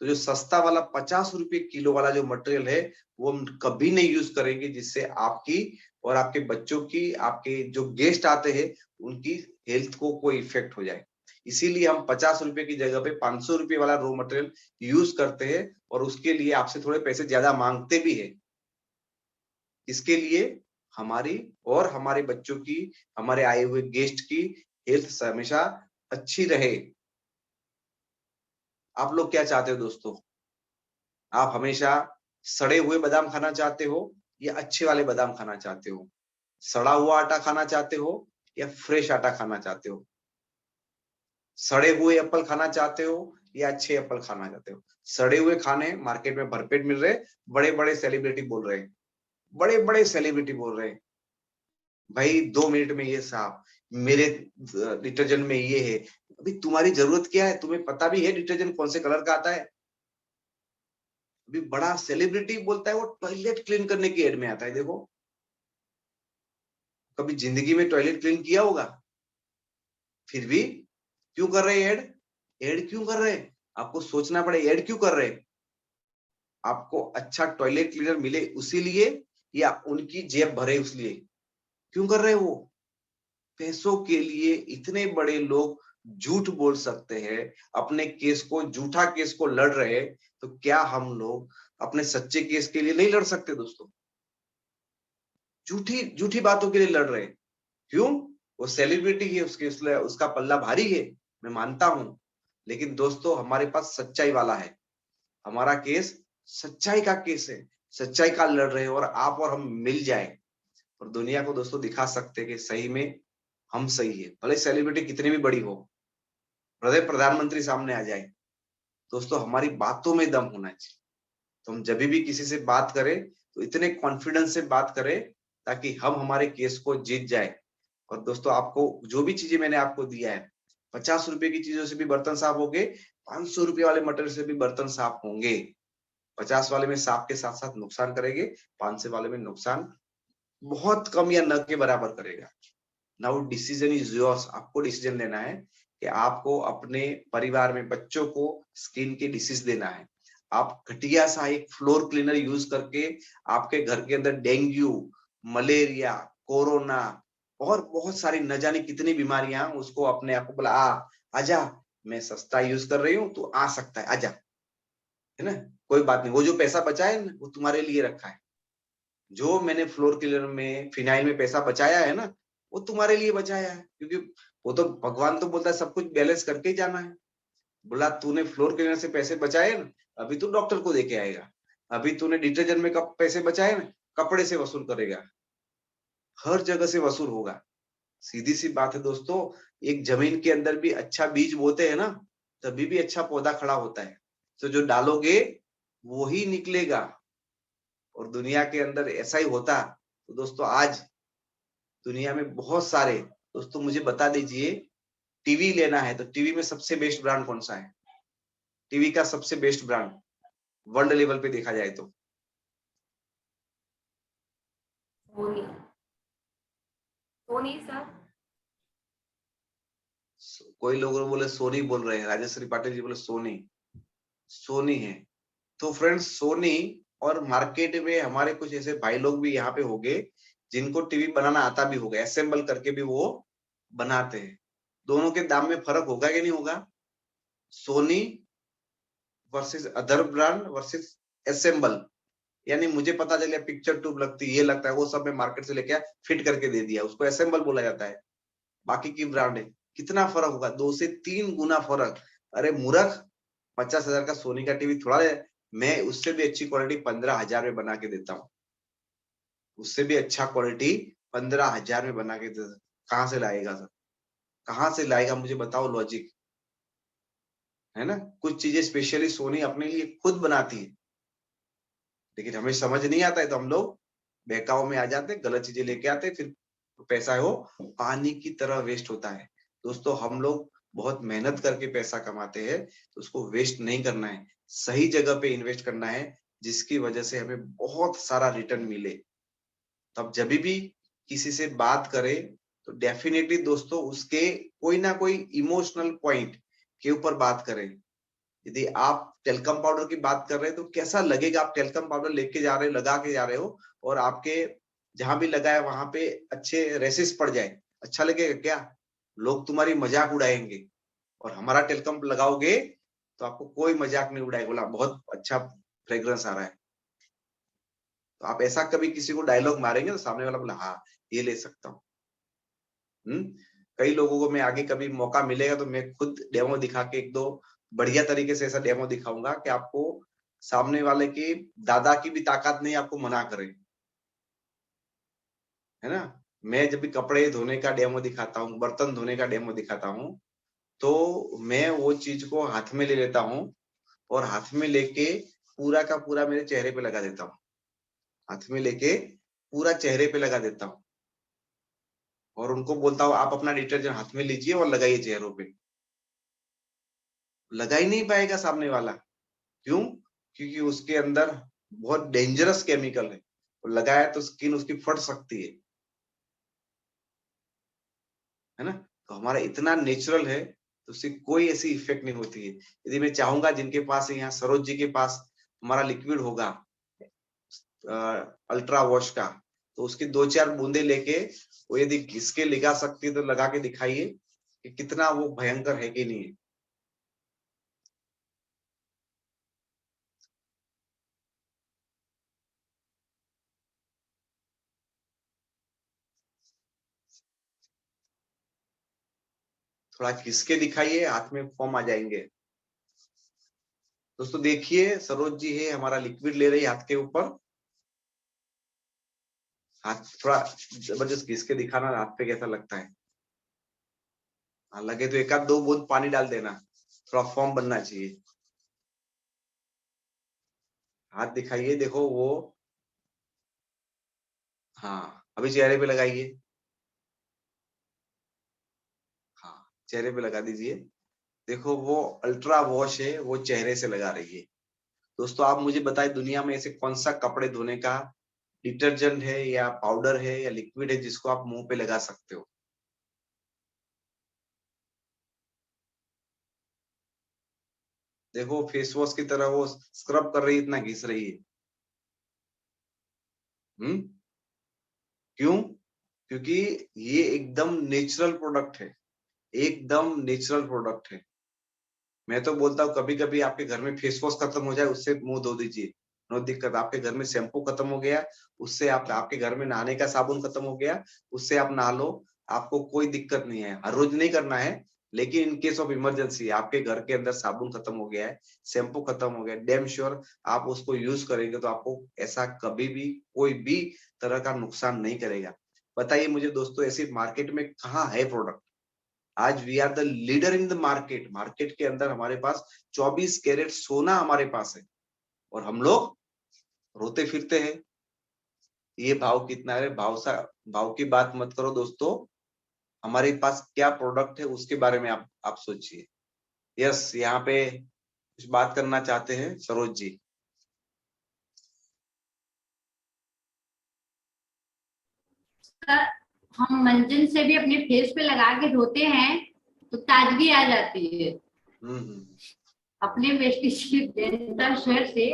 तो जो सस्ता वाला 50 रुपए किलो वाला जो मटेरियल है वो हम कभी नहीं यूज करेंगे, जिससे आपकी और आपके बच्चों की, आपके जो गेस्ट आते हैं उनकी हेल्थ को कोई इफेक्ट हो जाए। इसीलिए हम 50 रुपए की जगह पे 500 रुपए वाला रॉ मटेरियल यूज करते हैं, और उसके लिए आपसे थोड़े पैसे ज्यादा मांगते भी है। इसके लिए हमारी और हमारे बच्चों की, हमारे आए हुए गेस्ट की हेल्थ हमेशा अच्छी रहे। आप लोग क्या चाहते हो दोस्तों? आप हमेशा सड़े हुए बादाम खाना चाहते हो या अच्छे वाले बादाम खाना चाहते हो? सड़ा हुआ आटा खाना चाहते हो या फ्रेश आटा खाना चाहते हो? सड़े हुए एप्पल खाना चाहते हो या अच्छे एप्पल खाना चाहते हो? सड़े हुए खाने मार्केट में भरपेट मिल रहे, बड़े बड़े सेलिब्रिटी बोल रहे हैं, बड़े बड़े सेलिब्रिटी बोल रहे हैं भाई 2 मिनट में ये साफ, मेरे डिटर्जेंट में ये है। अभी तुम्हारी जरूरत क्या है? तुम्हें पता भी है डिटर्जेंट कौन से कलर का आता है? अभी बड़ा सेलिब्रिटी बोलता है वो टॉयलेट क्लीन करने की एड में आता है। देखो, कभी जिंदगी में टॉयलेट क्लीन किया होगा? फिर भी क्यों कर रहे एड? एड क्यों कर रहे? आपको सोचना पड़े, एड क्यों कर रहे? आपको अच्छा टॉयलेट क्लीनर मिले उसी लिए या उनकी जेब भरे उसलिए? क्यों कर रहे वो? पैसों के लिए इतने बड़े लोग झूठ बोल सकते हैं, अपने केस को, झूठा केस को लड़ रहे, तो क्या हम लोग अपने सच्चे केस के लिए नहीं लड़ सकते दोस्तों? झूठी झूठी बातों के लिए लड़ रहे। क्यों? वो सेलिब्रिटी है, उसका पल्ला भारी है, मैं मानता हूं, लेकिन दोस्तों हमारे पास सच्चाई वाला है। हमारा केस सच्चाई का केस है, सच्चाई का लड़ रहे हैं, और आप और हम मिल जाए और दुनिया को दोस्तों दिखा सकते हैं कि सही में हम सही है। भले सेलिब्रिटी कितनी भी बड़ी हो, भले प्रधानमंत्री सामने आ जाए, दोस्तों हमारी बातों में दम होना चाहिए। तो हम जब भी किसी से बात करें तो इतने कॉन्फिडेंस से बात करें ताकि हम हमारे केस को जीत जाए। और दोस्तों आपको जो भी चीजें मैंने आपको दिया है, 50 रुपए की चीजों से भी बर्तन साफ होंगे, 500 रुपए वाले मटेरियल से भी बर्तन साफ होंगे। 50 वाले में साफ के साथ साथ नुकसान करेंगे, 500 वाले में नुकसान बहुत कम या न के बराबर करेगा। Now decision is yours. आपको डिसीजन लेना है कि आपको अपने परिवार में बच्चों को स्किन की डिसीज देना है। आप घटिया सा एक फ्लोर क्लीनर यूज करके आपके घर के अंदर डेंगू, मलेरिया, कोरोना और बहुत सारी न जाने कितनी बीमारियां, उसको अपने आप को बोला आजा, मैं सस्ता यूज कर रही हूं, तू आ सकता है, आजा, है ना, कोई बात नहीं। वो जो पैसा बचा है वो तुम्हारे लिए रखा है। जो मैंने फ्लोर क्लीनर में, फिनाइल में पैसा बचाया है ना, वो तुम्हारे लिए बचाया है, क्योंकि वो तो भगवान तो बोलता है सब कुछ बैलेंस करके ही जाना है। बोला तूने फ्लोर क्लीनर से पैसे बचाए ना, अभी तू डॉक्टर को देके आएगा। अभी तूने डिटर्जेंट में कब पैसे बचाए ना, कपड़े से वसूल करेगा, हर जगह से वसूल होगा। सीधी सी बात है दोस्तों, एक जमीन के अंदर भी अच्छा बीज बोते हैं ना, तभी भी अच्छा पौधा खड़ा होता है। तो जो डालोगे वो ही निकलेगा, और दुनिया के अंदर ऐसा ही होता। तो दोस्तों आज दुनिया में बहुत सारे, दोस्तों मुझे बता दीजिए, टीवी लेना है तो टीवी में सबसे बेस्ट ब्रांड कौन सा है? टीवी का सबसे बेस्ट ब्रांड वर्ल्ड लेवल पे देखा जाए तो सोनी। सोनी सर। कोई लोग बोले सोनी बोल रहे हैं, राजेश्वरी पाटिल जी बोले सोनी, सोनी है। तो फ्रेंड्स सोनी, और मार्केट में हमारे कुछ ऐसे भाई लोग भी यहाँ पे होंगे जिनको टीवी बनाना आता भी होगा, असेंबल करके भी वो बनाते हैं। दोनों के दाम में फर्क होगा कि नहीं होगा? Sony versus other brand versus assemble, यानी मुझे पता चल गया पिक्चर ट्यूब लगती है, ये लगता है, वो सब मैं मार्केट से लेके फिट करके दे दिया, उसको असेंबल बोला जाता है। बाकी की ब्रांड है, कितना फर्क होगा? 2 से 3 गुना फर्क। अरे मूर्ख, 50,000 का सोनी का टीवी थोड़ा है, मैं उससे भी अच्छी क्वालिटी 15,000 में बना के देता हूँ, उससे भी अच्छा क्वालिटी 15,000 में बना के देता। कहाँ से लाएगा सर? कहाँ से लाएगा? मुझे बताओ लॉजिक, है ना। कुछ चीजें स्पेशली सोनी अपने लिए खुद बनाती है, लेकिन हमें समझ नहीं आता है तो हम लोग बहकाव में आ जाते, गलत चीजें लेके आते, फिर पैसा है वो पानी की तरह वेस्ट होता है। दोस्तों हम लोग बहुत मेहनत करके पैसा कमाते हैं, तो उसको वेस्ट नहीं करना है, सही जगह पे इन्वेस्ट करना है, जिसकी वजह से हमें बहुत सारा रिटर्न मिले। तब जब भी किसी से बात करें तो डेफिनेटली दोस्तों उसके कोई ना कोई इमोशनल पॉइंट के ऊपर बात करें। यदि आप टेल्कम पाउडर की बात कर रहे हैं तो कैसा लगेगा? आप टेल्कम पाउडर लेके जा रहे हो, लगा के जा रहे हो, और आपके जहां भी लगा है वहां पे अच्छे रेसिस पड़ जाए, अच्छा लगेगा क्या? लोग तुम्हारी मजाक उड़ाएंगे। और हमारा टेल्कम लगाओगे तो आपको कोई मजाक नहीं उड़ाएगा, बोला बहुत अच्छा फ्रेग्रेंस आ रहा है। तो आप ऐसा कभी किसी को डायलॉग मारेंगे तो सामने वाला बोला हाँ ये ले सकता हूँ। कई लोगों को मैं आगे कभी मौका मिलेगा तो मैं खुद डेमो दिखा के, 1-2 बढ़िया तरीके से ऐसा डेमो दिखाऊंगा कि आपको सामने वाले की दादा की भी ताकत नहीं आपको मना करे, है ना। मैं जब भी कपड़े धोने का डेमो दिखाता हूँ, बर्तन धोने का डेमो दिखाता हूँ, तो मैं वो चीज को हाथ में ले लेता हूँ और हाथ में लेके पूरा का पूरा मेरे चेहरे पे लगा देता हूँ। हाथ में लेके पूरा चेहरे पे लगा देता हूँ और उनको बोलता हूँ आप अपना डिटर्जेंट हाथ में लीजिए और लगाइए चेहरों पे। लगा ही नहीं पाएगा सामने वाला। क्यों? क्योंकि उसके अंदर बहुत डेंजरस केमिकल है, और लगाया तो स्किन उसकी फट सकती है ना। तो हमारा इतना नेचुरल है तो उससे कोई ऐसी इफेक्ट नहीं होती है। यदि मैं चाहूंगा जिनके पास यहाँ सरोज जी के पास हमारा लिक्विड होगा अल्ट्रा वॉश का, तो उसकी 2-4 बूंदे लेके वो यदि घिस के लगा सकती है तो लगा के दिखाइए कि कितना वो भयंकर है कि नहीं है। थोड़ा घिस के दिखाइए, हाथ में फोम आ जाएंगे। दोस्तों देखिए सरोज जी है हमारा लिक्विड ले रही हाथ के ऊपर। हाथ थोड़ा जबरदस्त घिस के दिखाना हाथ पे कैसा लगता है। हाँ लगे तो 1-2 बूंद पानी डाल देना, थोड़ा फॉर्म बनना चाहिए। हाथ दिखाइए, देखो वो। हाँ अभी चेहरे पे लगाइए। हाँ चेहरे पे लगा दीजिए। देखो वो अल्ट्रा वॉश है, वो चेहरे से लगा रही है। दोस्तों आप मुझे बताएं दुनिया में ऐसे कौन सा कपड़े धोने का डिटर्जेंट है या पाउडर है या लिक्विड है जिसको आप मुंह पे लगा सकते हो। देखो फेस वॉश की तरह वो स्क्रब कर रही है, इतना घिस रही है। क्यों? क्योंकि ये एकदम नेचुरल प्रोडक्ट है, एकदम नेचुरल प्रोडक्ट है। मैं तो बोलता हूँ कभी कभी आपके घर में फेस वॉश खत्म हो जाए उससे मुंह धो दीजिए, नो दिक्कत। आपके घर में शैम्पू खत्म हो गया उससे आपके घर में नहाने का साबुन खत्म हो गया उससे आप नहा लो, आपको कोई दिक्कत नहीं है। हर रोज नहीं करना है, लेकिन इन केस ऑफ इमरजेंसी आपके घर के अंदर साबुन खत्म हो गया है, शैम्पू खत्म हो गया, डैम श्योर आप उसको यूज करेंगे तो आपको ऐसा कभी भी कोई भी तरह का नुकसान नहीं करेगा। बताइए मुझे दोस्तों ऐसी मार्केट में कहाँ है प्रोडक्ट। आज we are the leader in the market. Market के अंदर हमारे पास 24 कैरेट सोना हमारे पास है और हम लोग रोते फिरते हैं ये भाव कितना है। भाव की बात मत करो दोस्तों, हमारे पास क्या प्रोडक्ट है उसके बारे में आप सोचिए। यस यहाँ पे कुछ बात करना चाहते हैं सरोज जी। सर, हम मंजन से भी अपने फेस पे लगा के धोते हैं तो ताजगी आ जाती है। अपने पेस्टिसाइड डेंटल शेयर से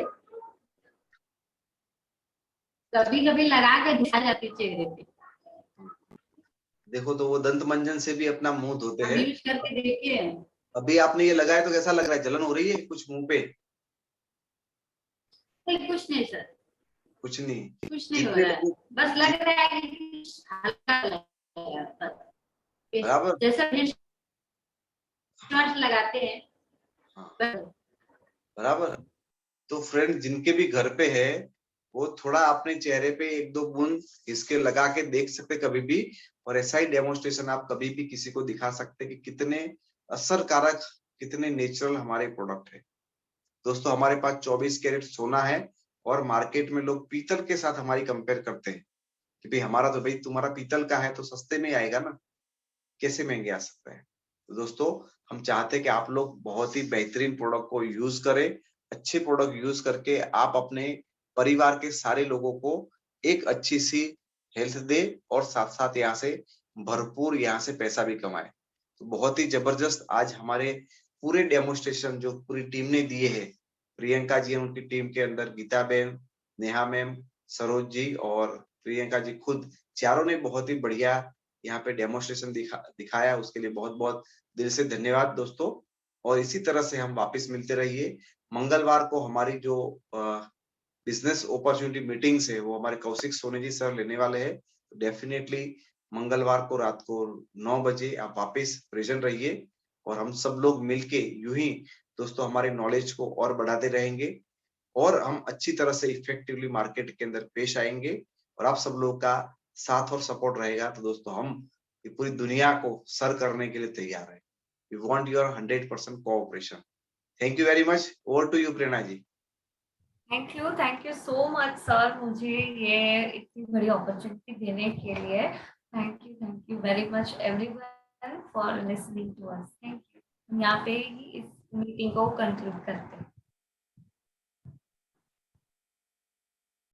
कभी कभी लगा के धोया जाती है चेहरे पे। देखो तो वो दंत मंजन से भी अपना मुंह धोते हैं। यूज करके देखिए। अभी आपने ये लगाया तो कैसा लग रहा है? जलन हो रही है कुछ मुंह पे? कुछ नहीं सर, कुछ नहीं, कुछ नहीं हो रहा है, बस लग रहा है कि हल्का लग रहा है बराबर जैसा लगाते हैं। हाँ बराबर। तो फ्रेंड जिनके भी घर पे है वो थोड़ा अपने चेहरे पे 1-2 बूंद इसके लगा के देख सकते कभी भी, और ऐसा ही डेमोन्स्ट्रेशन आप कभी भी किसी को दिखा सकते कि कितने असरकारक, कितने नेचुरल हमारे प्रोडक्ट है। दोस्तों हमारे पास 24 कैरेट सोना है और मार्केट में लोग पीतल के साथ हमारी कंपेयर करते हैं कि भाई हमारा तो भाई तुम्हारा पीतल का है तो सस्ते में आएगा ना, कैसे महंगे आ सकता है। तो दोस्तों हम चाहते हैं कि आप लोग बहुत ही बेहतरीन प्रोडक्ट को यूज करें। अच्छे प्रोडक्ट यूज करके आप अपने परिवार के सारे लोगों को एक अच्छी सी हेल्थ दे और साथ साथ यहाँ से भरपूर यहाँ से पैसा भी कमाए। तो बहुत ही जबरदस्त आज हमारे पूरे डेमोन्स्ट्रेशन जो पूरी टीम ने दिए है, प्रियंका जी उनकी टीम के अंदर, गीता बहन, नेहा मैम, सरोज जी और प्रियंका जी खुद, चारों ने बहुत ही बढ़िया यहाँ पे डेमोन्स्ट्रेशन दिखाया। उसके लिए बहुत बहुत दिल से धन्यवाद दोस्तों। और इसी तरह से हम वापस मिलते रहिए। मंगलवार को हमारी जो बिजनेस अपॉर्चुनिटी मीटिंग्स है वो हमारे कौशिक सोनी जी सर लेने वाले हैं। तो डेफिनेटली मंगलवार को रात को 9 बजे आप वापस प्रेजेंट रहिए और हम सब लोग मिलके यूं ही दोस्तों हमारे नॉलेज को और बढ़ाते रहेंगे और हम अच्छी तरह से इफेक्टिवली मार्केट के अंदर पेश आएंगे और आप सब लोगों का साथ और सपोर्ट रहेगा तो दोस्तों हम ये पूरी दुनिया को सर करने के लिए तैयार है। We want your 100% cooperation. Thank you very much. Over to you, Prerna ji. Thank you so much sir, मुझे ये इतनी बड़ी अपॉर्चुनिटी देने के लिए। Thank you very much everyone for listening to us. Thank you. यहाँ पे ही इस मीटिंग को कंक्लूड करते हैं।